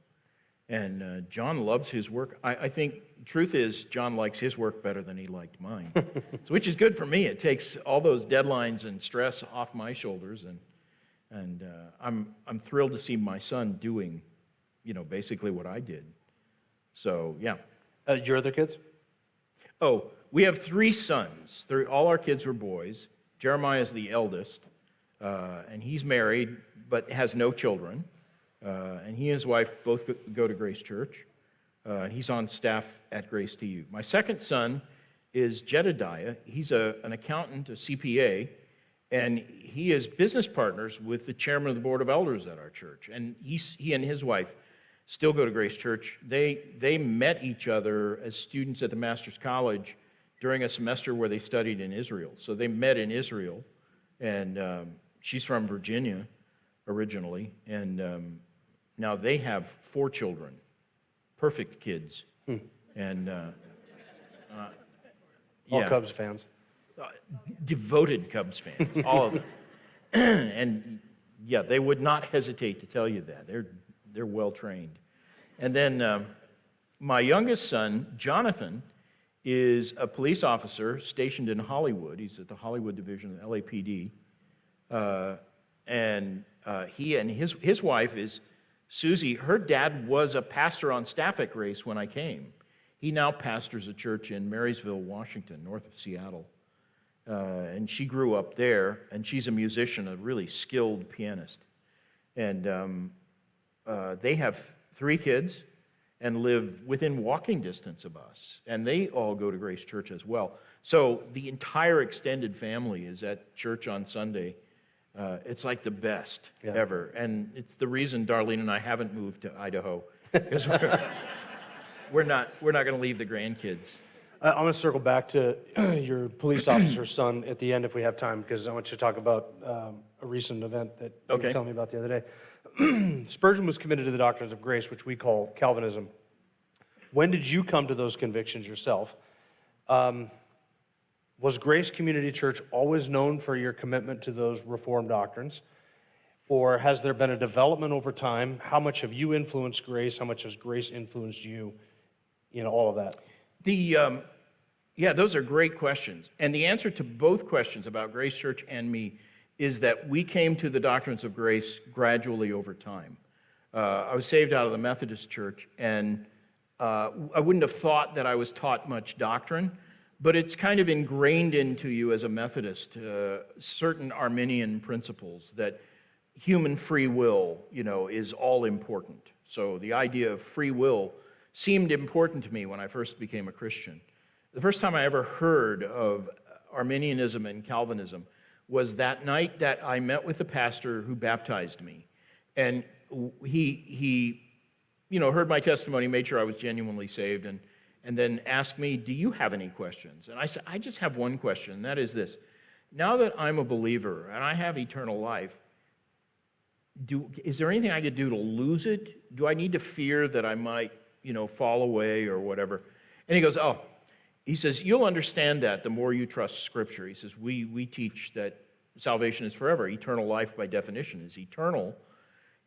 And John loves his work. I think the truth is John likes his work better than he liked mine, which is good for me. It takes all those deadlines and stress off my shoulders, and I'm thrilled to see my son doing, basically what I did. So yeah. Your other kids? Oh, we have 3 sons. All our kids were boys. Jeremiah is the eldest, and he's married but has no children. And he and his wife both go to Grace Church. He's on staff at Grace to You. My second son is Jedediah. He's an accountant, a CPA, and he is business partners with the chairman of the board of elders at our church. And he and his wife still go to Grace Church. They met each other as students at the Master's College during a semester where they studied in Israel. So they met in Israel, and she's from Virginia originally, and now they have 4 children, perfect kids, and All yeah, Cubs fans. devoted Cubs fans, all of them, and yeah, they would not hesitate to tell you that they're well trained. And then my youngest son, Jonathan, is a police officer stationed in Hollywood. He's at the Hollywood division of LAPD, and he and his wife is Susie. Her dad was a pastor on staff at Grace when I came. He now pastors a church in Marysville, Washington, north of Seattle. And she grew up there, and she's a musician, a really skilled pianist. And they have 3 kids and live within walking distance of us. And they all go to Grace Church as well. So the entire extended family is at church on Sunday. It's like the best ever. And it's the reason Darlene and I haven't moved to Idaho, because we're not going to leave the grandkids. I'm going to circle back to your police officer's son at the end if we have time, because I want you to talk about a recent event that you were telling me about the other day. Spurgeon was committed to the doctrines of grace, which we call Calvinism. When did you come to those convictions yourself? Was Grace Community Church always known for your commitment to those Reformed doctrines? Or has there been a development over time? How much have you influenced grace? How much has grace influenced you? All of that. Yeah, those are great questions. And the answer to both questions about Grace Church and me is that we came to the doctrines of grace gradually over time. I was saved out of the Methodist Church, and I wouldn't have thought that I was taught much doctrine, but it's kind of ingrained into you as a Methodist, certain Arminian principles that human free will, is all important. So the idea of free will seemed important to me when I first became a Christian. The first time I ever heard of Arminianism and Calvinism was that night that I met with the pastor who baptized me. And he heard my testimony, made sure I was genuinely saved, and then asked me, "Do you have any questions?" And I said, "I just have one question, and that is this. Now that I'm a believer and I have eternal life, is there anything I could do to lose it? Do I need to fear that I might, fall away or whatever?" And he goes, he says, "You'll understand that the more you trust Scripture." He says, we teach that salvation is forever. Eternal life, by definition, is eternal.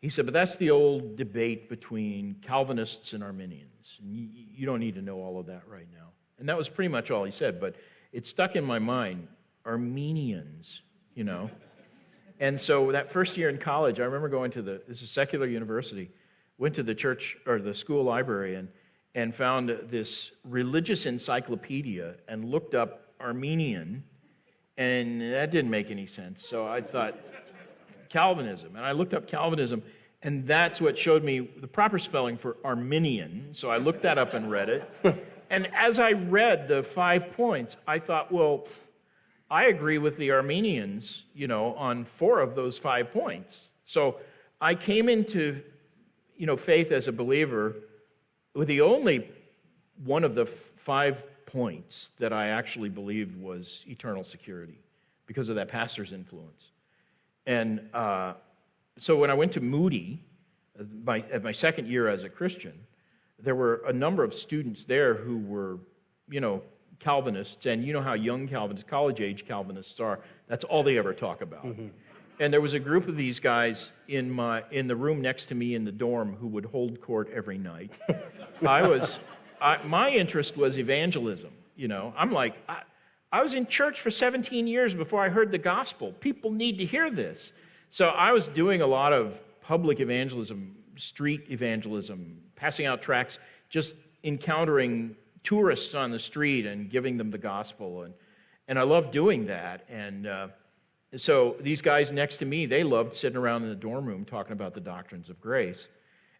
He said, but that's the old debate between Calvinists and Arminians. And you don't need to know all of that right now. And that was pretty much all he said, but it stuck in my mind. Armenians, And so that first year in college, I remember going to this is a secular university, went to the church or the school library and found this religious encyclopedia and looked up Armenian, and that didn't make any sense. So I thought, Calvinism. And I looked up Calvinism, and that's what showed me the proper spelling for Arminian. So I looked that up and read it. And as I read the 5 points, I thought, well, I agree with the Armenians, on 4 of those 5 points. So I came into, faith as a believer with the only one of the 5 points that I actually believed was eternal security because of that pastor's influence. And so when I went to Moody, at my second year as a Christian, there were a number of students there who were, Calvinists, and you know how young Calvinists, college-age Calvinists are. That's all they ever talk about. Mm-hmm. And there was a group of these guys in the room next to me in the dorm who would hold court every night. My interest was evangelism. I'm like, I was in church for 17 years before I heard the gospel. People need to hear this. So I was doing a lot of public evangelism, street evangelism, passing out tracts, just encountering tourists on the street and giving them the gospel. And I loved doing that. And so these guys next to me, they loved sitting around in the dorm room talking about the doctrines of grace.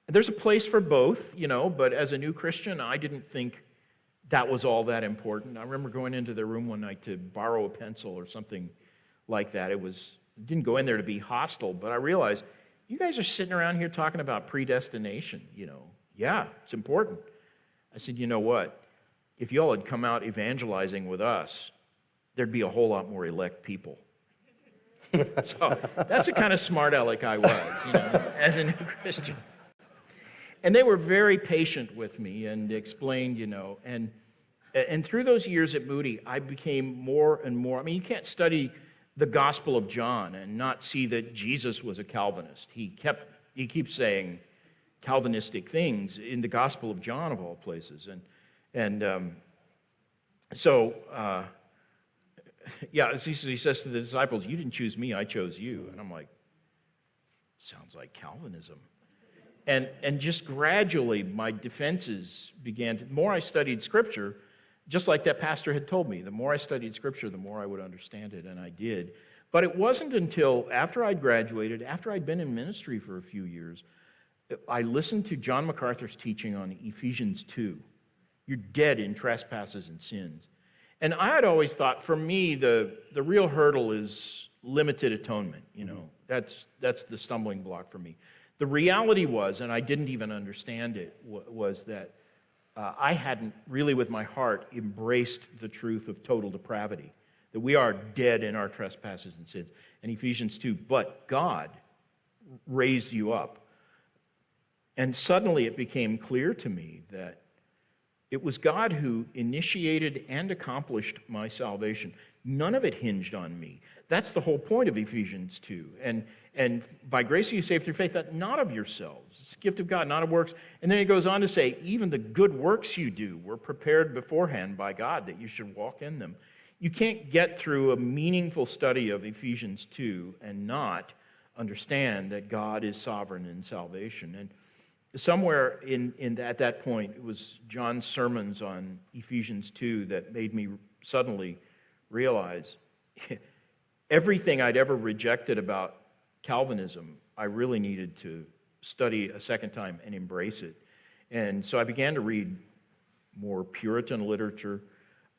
There's a place for both, but as a new Christian, I didn't think that was all that important. I remember going into their room one night to borrow a pencil or something like that. Didn't go in there to be hostile, but I realized, you guys are sitting around here talking about predestination, Yeah, it's important. I said, you know what? If y'all had come out evangelizing with us, there'd be a whole lot more elect people. So that's the kind of smart aleck I was, as a new Christian. And they were very patient with me and explained, and through those years at Moody, I became more and more, you can't study the Gospel of John and not see that Jesus was a Calvinist. He keeps saying Calvinistic things in the Gospel of John, of all places. So he says to the disciples, "You didn't choose me, I chose you." And I'm like, sounds like Calvinism. And just gradually, my defenses began to, the more I studied Scripture, just like that pastor had told me, the more I studied Scripture, the more I would understand it, and I did. But it wasn't until after I'd graduated, after I'd been in ministry for a few years, I listened to John MacArthur's teaching on Ephesians 2. You're dead in trespasses and sins. And I had always thought, for me, the real hurdle is limited atonement. That's the stumbling block for me. The reality was, and I didn't even understand it, was that I hadn't really with my heart embraced the truth of total depravity, that we are dead in our trespasses and sins. And Ephesians 2, but God raised you up. And suddenly it became clear to me that it was God who initiated and accomplished my salvation. None of it hinged on me. That's the whole point of Ephesians 2. And And by grace are you saved through faith, that not of yourselves. It's a gift of God, not of works. And then he goes on to say, even the good works you do were prepared beforehand by God that you should walk in them. You can't get through a meaningful study of Ephesians 2 and not understand that God is sovereign in salvation. And somewhere at that point, it was John's sermons on Ephesians 2 that made me suddenly realize everything I'd ever rejected about Calvinism, I really needed to study a second time and embrace it. And so I began to read more Puritan literature.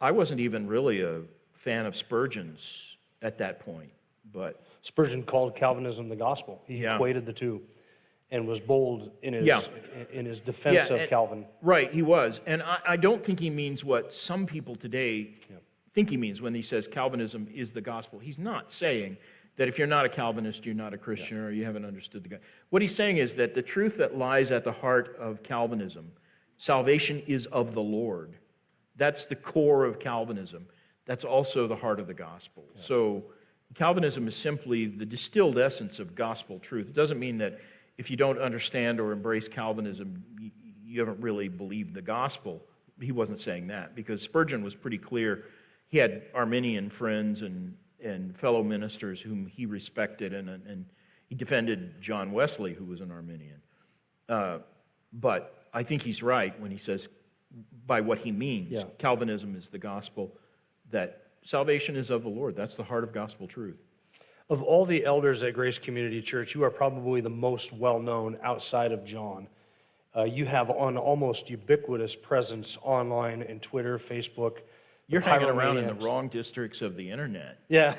I wasn't even really a fan of Spurgeon's at that point, but Spurgeon called Calvinism the gospel. He equated the two and was bold in his defense of Calvin. Right, he was. And I don't think he means what some people today think he means when he says Calvinism is the gospel. He's not saying that if you're not a Calvinist, you're not a Christian, or you haven't understood the gospel. What he's saying is that the truth that lies at the heart of Calvinism, salvation is of the Lord. That's the core of Calvinism. That's also the heart of the gospel. Yeah. So Calvinism is simply the distilled essence of gospel truth. It doesn't mean that if you don't understand or embrace Calvinism, you haven't really believed the gospel. He wasn't saying that, because Spurgeon was pretty clear. He had Arminian friends and fellow ministers whom he respected, and he defended John Wesley, who was an Arminian. But I think he's right when he says, by what he means, Calvinism is the gospel, that salvation is of the Lord. That's the heart of gospel truth. Of all the elders at Grace Community Church, you are probably the most well-known outside of John. You have an almost ubiquitous presence online in Twitter, Facebook. You're hanging around in the wrong districts of the internet. Yeah,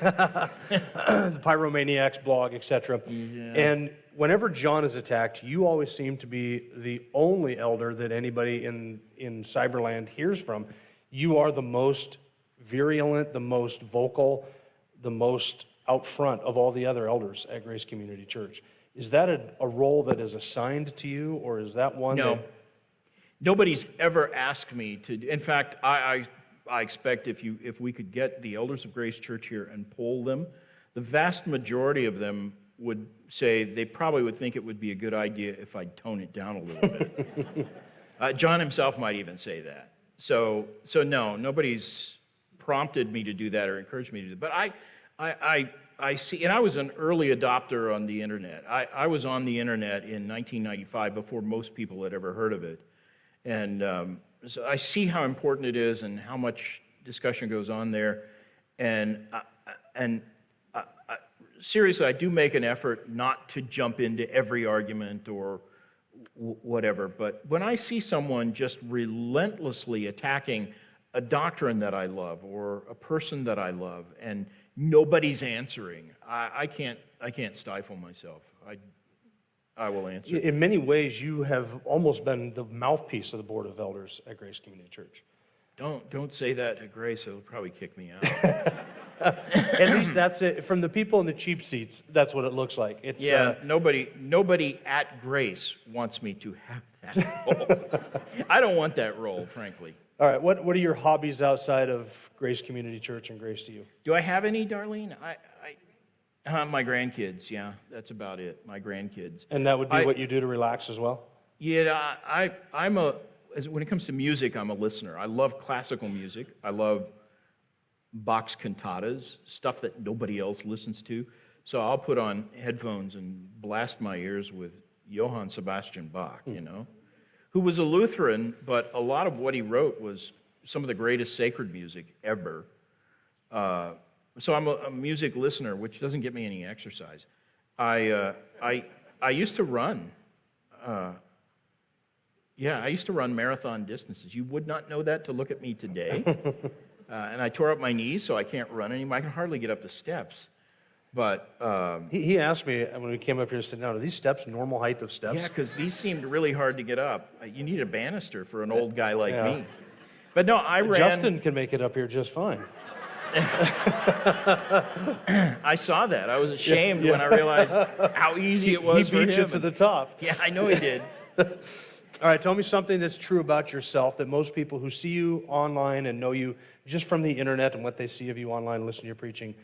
the Pyromaniacs blog, etc. Yeah. And whenever John is attacked, you always seem to be the only elder that anybody in Cyberland hears from. You are the most virulent, the most vocal, the most out front of all the other elders at Grace Community Church. Is that a role that is assigned to you, or is that one No. that... Nobody's ever asked me to. In fact, I expect if we could get the elders of Grace Church here and poll them, the vast majority of them would say they probably would think it would be a good idea if I'd tone it down a little bit. John himself might even say that. So no, nobody's prompted me to do that or encouraged me to do that. But I see, and I was an early adopter on the internet. I was on the internet in 1995 before most people had ever heard of it. And so I see how important it is and how much discussion goes on there. And seriously, I do make an effort not to jump into every argument or whatever. But when I see someone just relentlessly attacking a doctrine that I love or a person that I love and nobody's answering, I can't stifle myself. I will answer. In many ways, you have almost been the mouthpiece of the Board of Elders at Grace Community Church. Don't say that to Grace. It'll probably kick me out. At least that's it. From the people in the cheap seats, that's what it looks like. It's, nobody at Grace wants me to have that role. I don't want that role, frankly. All right, what are your hobbies outside of Grace Community Church and Grace to you? Do I have any, Darlene? My grandkids, yeah, that's about it. My grandkids. And that would be what you do to relax as well? Yeah, when it comes to music, I'm a listener. I love classical music. I love Bach's cantatas, stuff that nobody else listens to. So I'll put on headphones and blast my ears with Johann Sebastian Bach, who was a Lutheran, but a lot of what he wrote was some of the greatest sacred music ever. So I'm a music listener, which doesn't get me any exercise. I used to run. I used to run marathon distances. You would not know that to look at me today. And I tore up my knees, so I can't run anymore. I can hardly get up the steps. But he asked me when we came up here to sit down, are these steps normal height of steps? Yeah, because these seemed really hard to get up. You need a banister for an old guy like me. But no, I ran. Justin can make it up here just fine. I saw that. I was ashamed when I realized how easy it was for him. He beat you to the top. Yeah, I know he did. All right, tell me something that's true about yourself that most people who see you online and know you just from the internet and what they see of you online, listen to your preaching,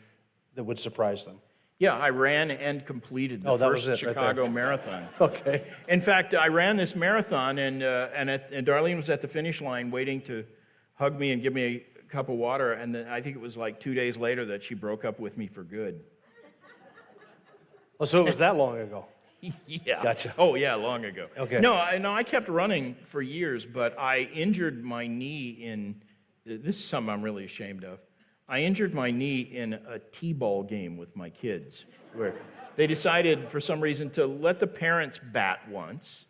that would surprise them. Yeah, I ran and completed the Oh, that was first it right Chicago Marathon. Okay. In fact, I ran this marathon, and Darlene was at the finish line waiting to hug me and give me a cup of water, and then I think it was like 2 days later that she broke up with me for good. Oh, so it was that long ago. Yeah. Gotcha. Oh, yeah, long ago. Okay. No, I kept running for years, but I injured my knee in, this is something I'm really ashamed of. I injured my knee in a t-ball game with my kids, where they decided for some reason to let the parents bat once,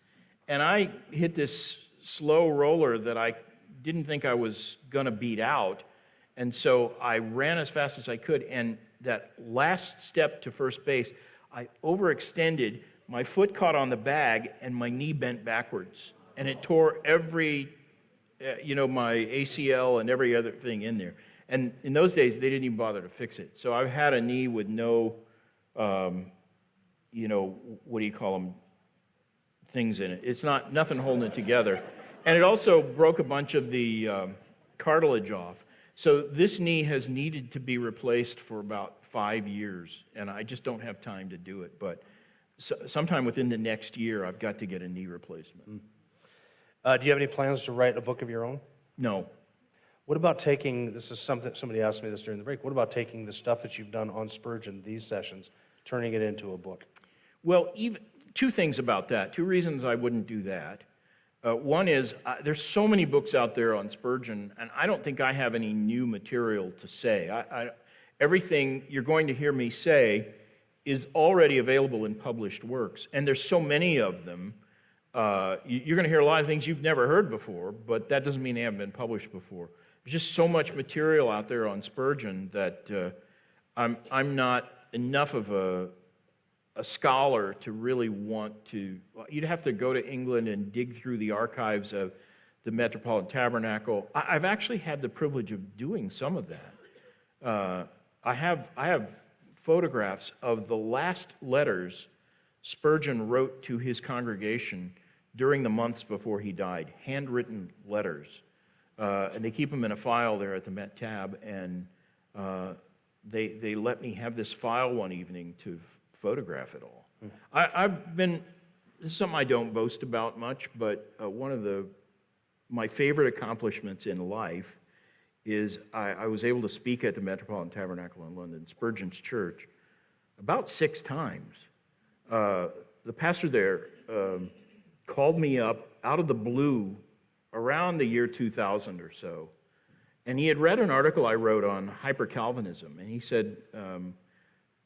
and I hit this slow roller that I didn't think I was gonna beat out, and so I ran as fast as I could, and that last step to first base, I overextended, my foot caught on the bag, and my knee bent backwards, and it tore every, my ACL and every other thing in there. And in those days, they didn't even bother to fix it. So I've had a knee with no, what do you call them, things in it. It's nothing holding it together. And it also broke a bunch of the cartilage off. So this knee has needed to be replaced for about 5 years, and I just don't have time to do it. But sometime within the next year, I've got to get a knee replacement. Do you have any plans to write a book of your own? No. What about taking, this is something, somebody asked me this during the break, what about taking the stuff that you've done on Spurgeon, these sessions, turning it into a book? Well, even two things about that, two reasons I wouldn't do that. One is, there's so many books out there on Spurgeon, and I don't think I have any new material to say. Everything you're going to hear me say is already available in published works, and there's so many of them. You're going to hear a lot of things you've never heard before, but that doesn't mean they haven't been published before. There's just so much material out there on Spurgeon that I'm not enough of a scholar to really want to. You'd have to go to England and dig through the archives of the Metropolitan Tabernacle. I've actually had the privilege of doing some of that. I have photographs of the last letters Spurgeon wrote to his congregation during the months before he died, handwritten letters. And they keep them in a file there at the Met Tab, and they let me have this file one evening to photograph it all. This is something I don't boast about much, but one of my favorite accomplishments in life is I was able to speak at the Metropolitan Tabernacle in London, Spurgeon's church, about 6 times. The pastor there called me up out of the blue around the year 2000 or so, and he had read an article I wrote on hyper-Calvinism, and he said,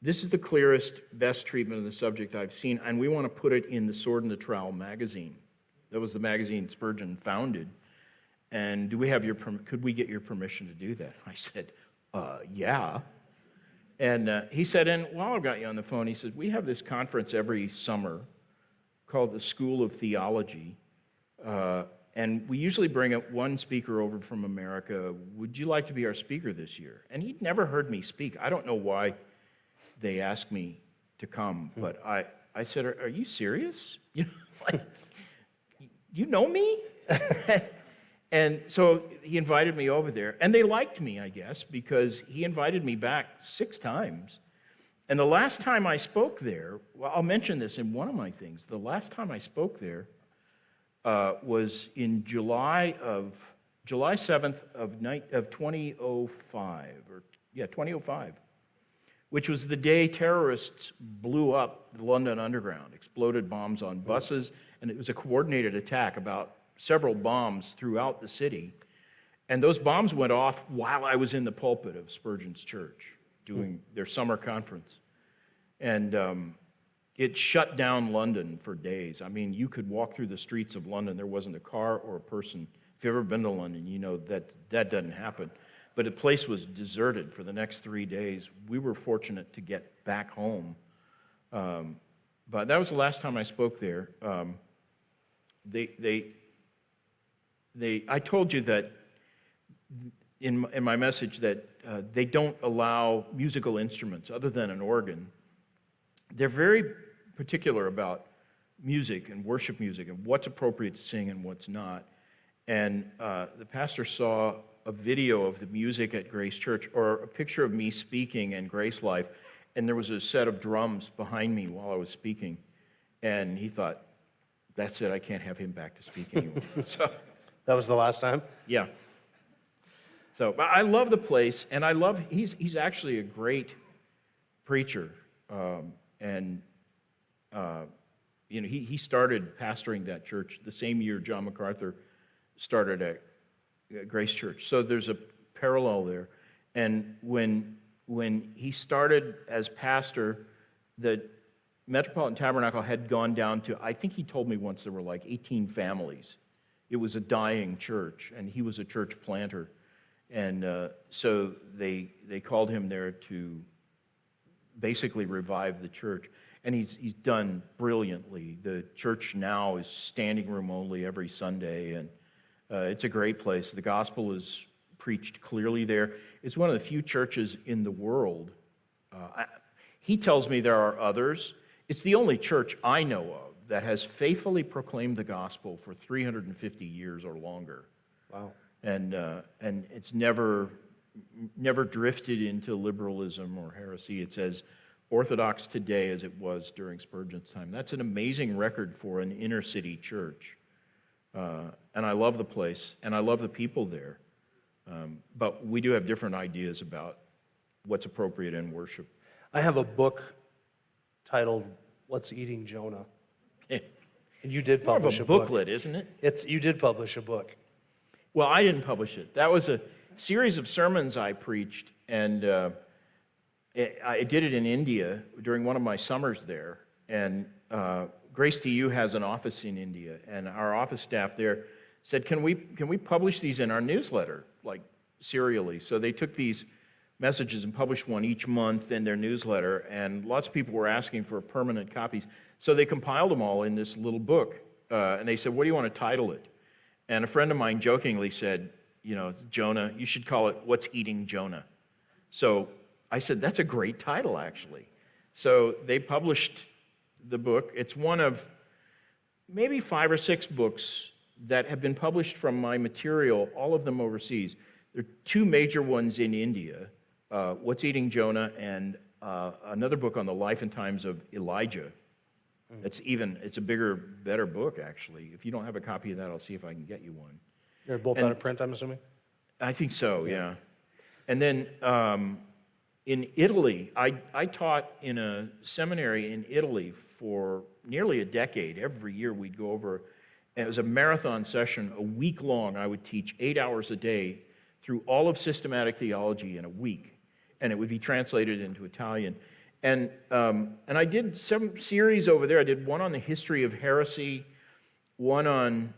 this is the clearest, best treatment of the subject I've seen, and we want to put it in the Sword and the Trowel magazine. That was the magazine Spurgeon founded, and could we get your permission to do that? I said, yeah. And he said, and while I've got you on the phone, he said, we have this conference every summer called the School of Theology, and we usually bring one speaker over from America. Would you like to be our speaker this year? And he'd never heard me speak. I don't know why they asked me to come, but I said, are you serious? You know me? And so he invited me over there, and they liked me, I guess, because he invited me back 6 times. And the last time I spoke there, well, I'll mention this in one of my things. The last time I spoke there was in July 7th of 2005, 2005, which was the day terrorists blew up the London Underground, exploded bombs on buses, and it was a coordinated attack, about several bombs throughout the city. And those bombs went off while I was in the pulpit of Spurgeon's church doing their summer conference. And it shut down London for days. I mean, you could walk through the streets of London. There wasn't a car or a person. If you've ever been to London, you know that doesn't happen. But the place was deserted for the next 3 days. We were fortunate to get back home. But that was the last time I spoke there. I told you that in my message that they don't allow musical instruments other than an organ. They're very particular about music and worship music and what's appropriate to sing and what's not. And the pastor saw a video of the music at Grace Church, or a picture of me speaking in Grace Life, and there was a set of drums behind me while I was speaking, and he thought, that's it, I can't have him back to speak anymore. So, That was the last time? yeah. So, but I love the place, and I love, he's actually a great preacher, he started pastoring that church the same year John MacArthur started at Grace Church. So there's a parallel there. And when he started as pastor, the Metropolitan Tabernacle had gone down to, I think he told me once there were like 18 families. It was a dying church, and he was a church planter. And so they called him there to basically revive the church. And he's done brilliantly. The church now is standing room only every Sunday, and it's a great place. The gospel is preached clearly there. It's one of the few churches in the world. He tells me there are others. It's the only church I know of that has faithfully proclaimed the gospel for 350 years or longer. Wow. And it's never drifted into liberalism or heresy. It's as orthodox today as it was during Spurgeon's time. That's an amazing record for an inner city church. And I love the place, and I love the people there. But we do have different ideas about what's appropriate in worship. I have a book titled What's Eating Jonah? And you did More of publish a a book. booklet, isn't it? You did publish a book. Well, I didn't publish it. That was a series of sermons I preached, and I did it in India during one of my summers there. And Grace to You has an office in India, and our office staff there said, can we publish these in our newsletter, like serially? So they took these messages and published one each month in their newsletter, and lots of people were asking for permanent copies. So they compiled them all in this little book, and they said, what do you want to title it? And a friend of mine jokingly said, Jonah, you should call it What's Eating Jonah? So I said, that's a great title, actually. So they published the book. It's one of maybe 5 or 6 books that have been published from my material, all of them overseas. There are 2 major ones in India, What's Eating Jonah, and another book on the life and times of Elijah. It's a bigger, better book, actually. If you don't have a copy of that, I'll see if I can get you one. They're both out of print, I'm assuming? I think so, yeah. And then in Italy, I taught in a seminary in Italy for nearly a decade. Every year we'd go over, and it was a marathon session, a week long. I would teach 8 hours a day through all of systematic theology in a week, and it would be translated into Italian. And I did some series over there. I did one on the history of heresy, one on,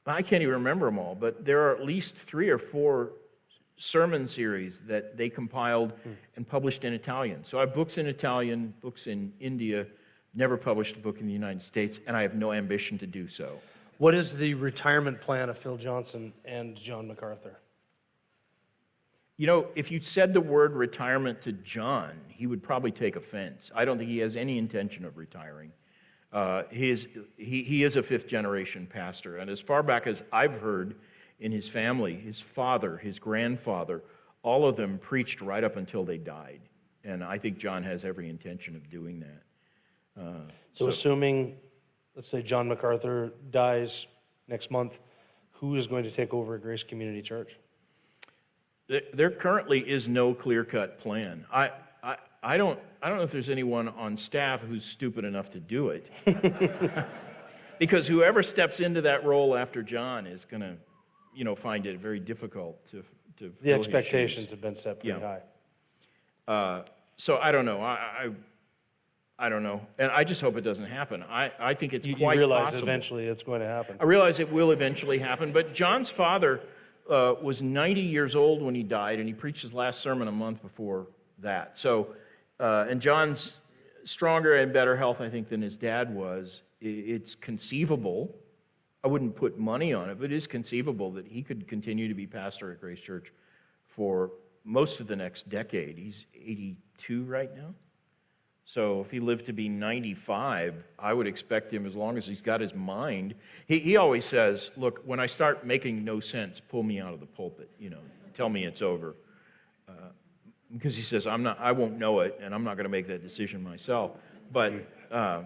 I can't even remember them all, but there are at least 3 or 4 sermon series that they compiled and published in Italian. So I have books in Italian, books in India, never published a book in the United States, and I have no ambition to do so. What is the retirement plan of Phil Johnson and John MacArthur? If you said the word retirement to John, he would probably take offense. I don't think he has any intention of retiring. He is a 5th-generation pastor, and as far back as I've heard in his family, his father, his grandfather, all of them preached right up until they died. And I think John has every intention of doing that. So assuming, let's say John MacArthur dies next month, who is going to take over Grace Community Church? There currently is no clear-cut plan. I don't know if there's anyone on staff who's stupid enough to do it. Because whoever steps into that role after John is going to, find it very difficult to fill The his expectations shoes. have been set pretty Yeah. high. So I don't know. I don't know. And I just hope it doesn't happen. I think it's You quite realize possible. eventually it's going to happen. I realize it will eventually happen, but John's father was 90 years old when he died, and he preached his last sermon a month before that. So, and John's stronger and better health, I think, than his dad was. It's conceivable. I wouldn't put money on it, but it is conceivable that he could continue to be pastor at Grace Church for most of the next decade. He's 82 right now. So if he lived to be 95, I would expect him, as long as he's got his mind. He always says, look, when I start making no sense, pull me out of the pulpit, tell me it's over. because he says, I won't know it, and I'm not going to make that decision myself. But I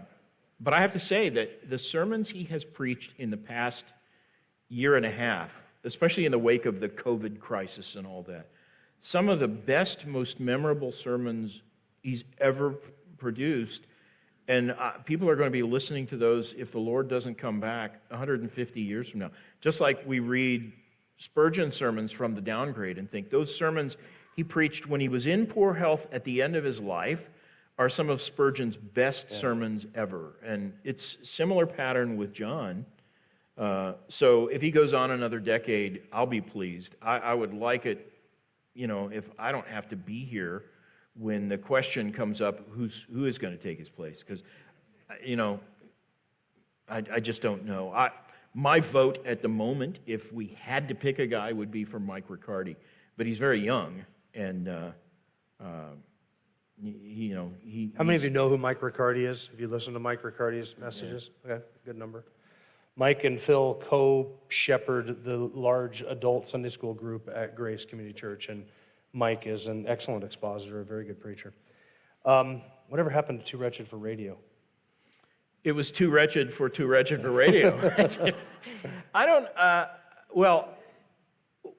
have to say that the sermons he has preached in the past year and a half, especially in the wake of the COVID crisis and all that, some of the best, most memorable sermons he's ever produced. And people are going to be listening to those if the Lord doesn't come back 150 years from now. Just like we read Spurgeon sermons from the downgrade and think those sermons he preached when he was in poor health at the end of his life are some of Spurgeon's best sermons ever. And it's similar pattern with John. So if he goes on another decade, I'll be pleased. I would like it, if I don't have to be here when the question comes up, who is going to take his place? Because, I just don't know. My vote at the moment, if we had to pick a guy, would be for Mike Riccardi. But he's very young, and he. How many of you know who Mike Riccardi is? Have you listened to Mike Riccardi's messages? Yeah. Okay, good number. Mike and Phil co-shepherd the large adult Sunday school group at Grace Community Church, and Mike is an excellent expositor, a very good preacher. Whatever happened to Too Wretched for Radio? It was too wretched for radio.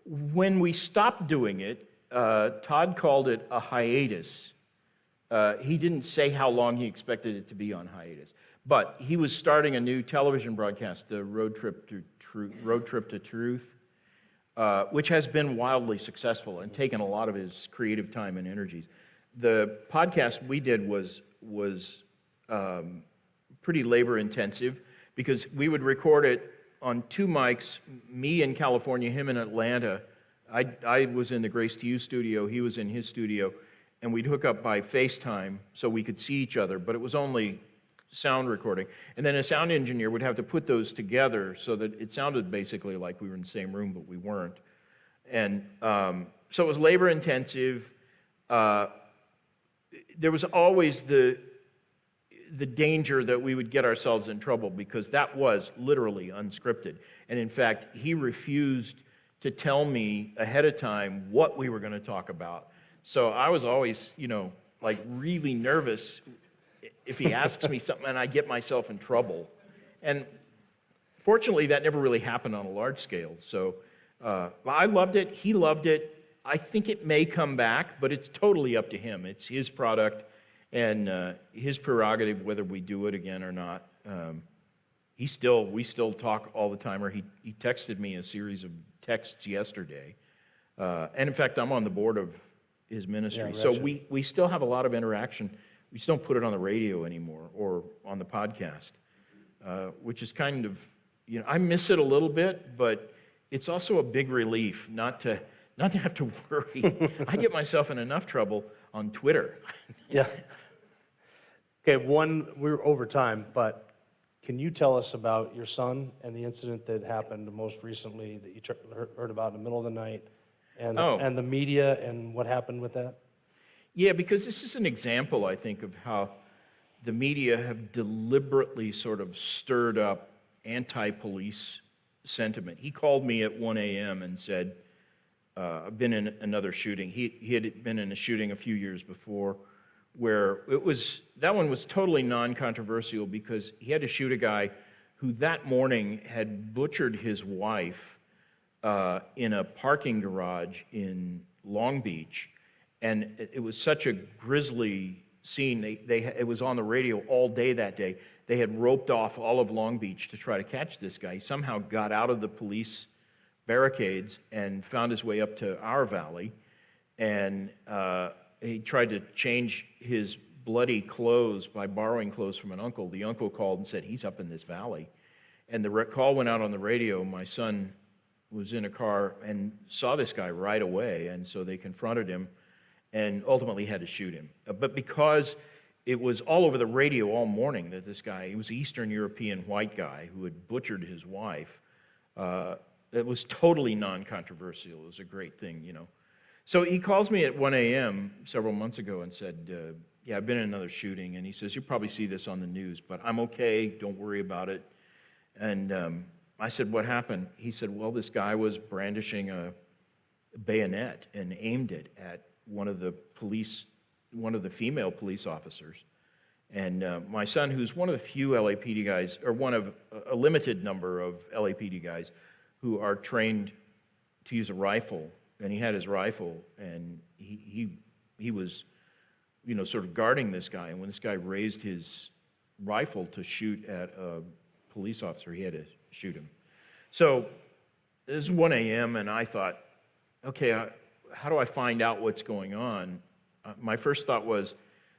When we stopped doing it, Todd called it a hiatus. He didn't say how long he expected it to be on hiatus, but he was starting a new television broadcast, the Road Trip to Truth, which has been wildly successful and taken a lot of his creative time and energies. The podcast we did was pretty labor intensive because we would record it on two mics, me in California, him in Atlanta. I was in the Grace to You studio, he was in his studio, and we'd hook up by FaceTime so we could see each other, but it was only sound recording. And then a sound engineer would have to put those together so that it sounded basically like we were in the same room, but we weren't. And so it was labor intensive. There was always the danger that we would get ourselves in trouble because that was literally unscripted. And in fact, he refused to tell me ahead of time what we were going to talk about. So I was always, really nervous if he asks me something and I get myself in trouble. And fortunately, that never really happened on a large scale. So I loved it. He loved it. I think it may come back, but it's totally up to him. It's his product and his prerogative whether we do it again or not. We still talk all the time, or he texted me a series of texts yesterday. And in fact, I'm on the board of his ministry. Yeah, so we still have a lot of interaction. We just don't put it on the radio anymore or on the podcast, which is kind of, I miss it a little bit, but it's also a big relief not to have to worry. I get myself in enough trouble on Twitter. Yeah. Okay, we're over time, but can you tell us about your son and the incident that happened most recently that you heard about in the middle of the night and the media and what happened with that? Yeah, because this is an example, I think, of how the media have deliberately sort of stirred up anti-police sentiment. He called me at 1 a.m. and said, I've been in another shooting. He had been in a shooting a few years before where that one was totally non-controversial because he had to shoot a guy who that morning had butchered his wife in a parking garage in Long Beach. And it was such a grisly scene. It was on the radio all day that day. They had roped off all of Long Beach to try to catch this guy. He somehow got out of the police barricades and found his way up to our valley. And he tried to change his bloody clothes by borrowing clothes from an uncle. The uncle called and said, he's up in this valley. And the call went out on the radio. My son was in a car and saw this guy right away. And so they confronted him and ultimately had to shoot him. But because it was all over the radio all morning that this guy, he was an Eastern European white guy who had butchered his wife, it was totally non-controversial. It was a great thing, So he calls me at 1 a.m. several months ago and said, yeah, I've been in another shooting. And he says, you'll probably see this on the news, but I'm okay. Don't worry about it. And I said, what happened? He said, well, this guy was brandishing a bayonet and aimed it at one of the female police officers. And my son, who's one of the few LAPD guys, or one of a limited number of LAPD guys who are trained to use a rifle, and he had his rifle, and he was, sort of guarding this guy. And when this guy raised his rifle to shoot at a police officer, he had to shoot him. So this is 1 a.m., and I thought, okay, how do I find out what's going on? My first thought was,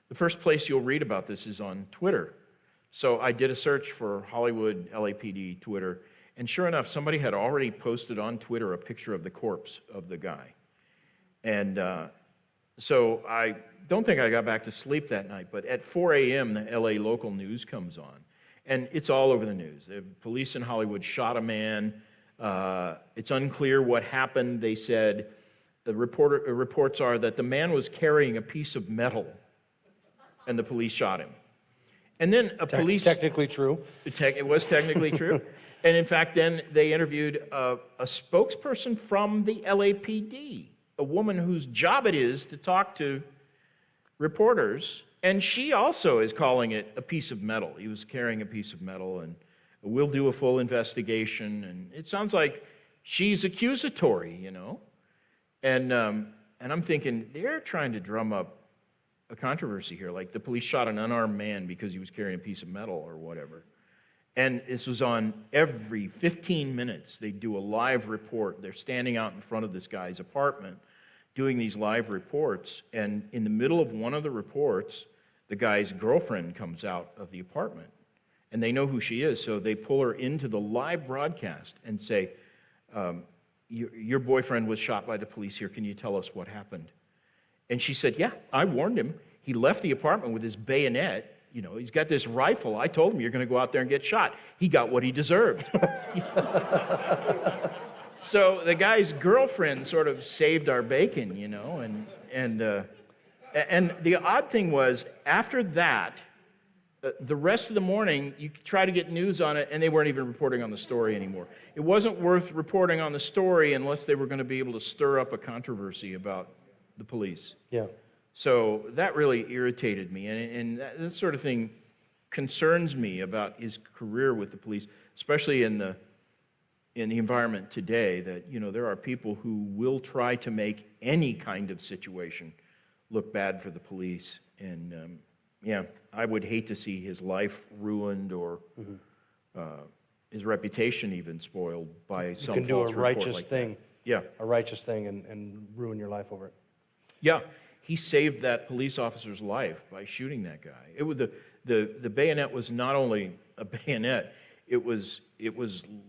the first place you'll read about this is on Twitter. So I did a search for Hollywood LAPD Twitter, and sure enough, somebody had already posted on Twitter a picture of the corpse of the guy. And so I don't think I got back to sleep that night, but at 4 a.m., the LA local news comes on, and it's all over the news. The police in Hollywood shot a man. It's unclear what happened. They said the reports are that the man was carrying a piece of metal, and the police shot him. And then Technically true. It was technically true. And in fact, then they interviewed a spokesperson from the LAPD, a woman whose job it is to talk to reporters, and she also is calling it a piece of metal. He was carrying a piece of metal, and we'll do a full investigation. And it sounds like she's accusatory, And I'm thinking, they're trying to drum up a controversy here, like the police shot an unarmed man because he was carrying a piece of metal or whatever. And this was on every 15 minutes. They do a live report. They're standing out in front of this guy's apartment doing these live reports. And in the middle of one of the reports, the guy's girlfriend comes out of the apartment. And they know who she is, so they pull her into the live broadcast and say, your boyfriend was shot by the police here. Can you tell us what happened? And she said, yeah, I warned him. He left the apartment with his bayonet. He's got this rifle. I told him you're going to go out there and get shot. He got what he deserved. So the guy's girlfriend sort of saved our bacon, and the odd thing was, after that, the rest of the morning, you try to get news on it, and they weren't even reporting on the story anymore. It wasn't worth reporting on the story unless they were going to be able to stir up a controversy about the police. Yeah. So that really irritated me, and that sort of thing concerns me about his career with the police, especially in the environment today, that there are people who will try to make any kind of situation look bad for the police, and I would hate to see his life ruined or his reputation even spoiled by some false report like that. You can do a righteous thing. Yeah. A righteous thing and ruin your life over it. Yeah, he saved that police officer's life by shooting that guy. It was the bayonet was not only a bayonet, it was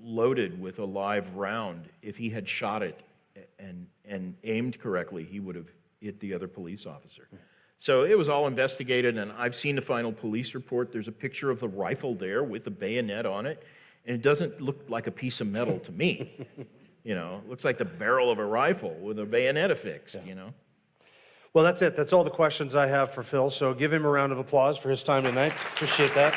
loaded with a live round. If he had shot it and aimed correctly, he would have hit the other police officer. So it was all investigated, and I've seen the final police report. There's a picture of the rifle there with the bayonet on it, and it doesn't look like a piece of metal to me. It looks like the barrel of a rifle with a bayonet affixed, Well, that's it. That's all the questions I have for Phil. So give him a round of applause for his time tonight. Appreciate that.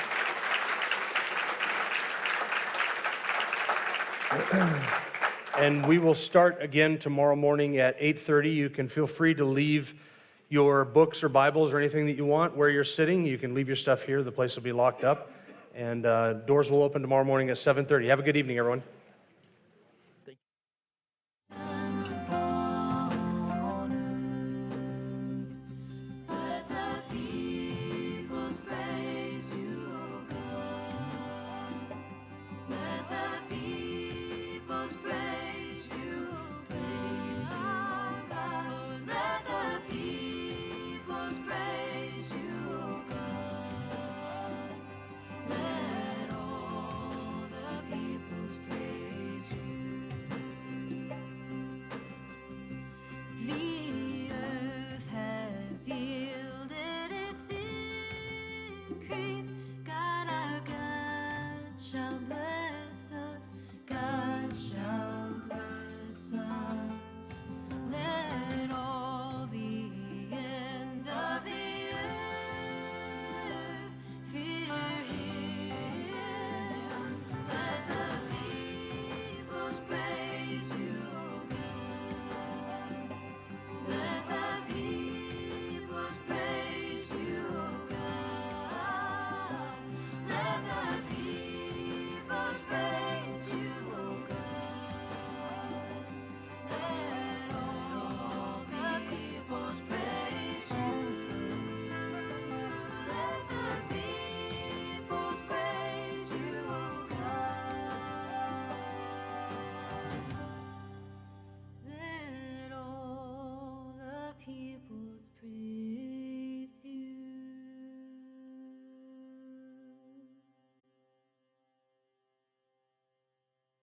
And we will start again tomorrow morning at 8:30. You can feel free to leave your books or Bibles or anything that you want where you're sitting. You can leave your stuff here. The place will be locked up. And doors will open tomorrow morning at 7:30. Have a good evening, everyone.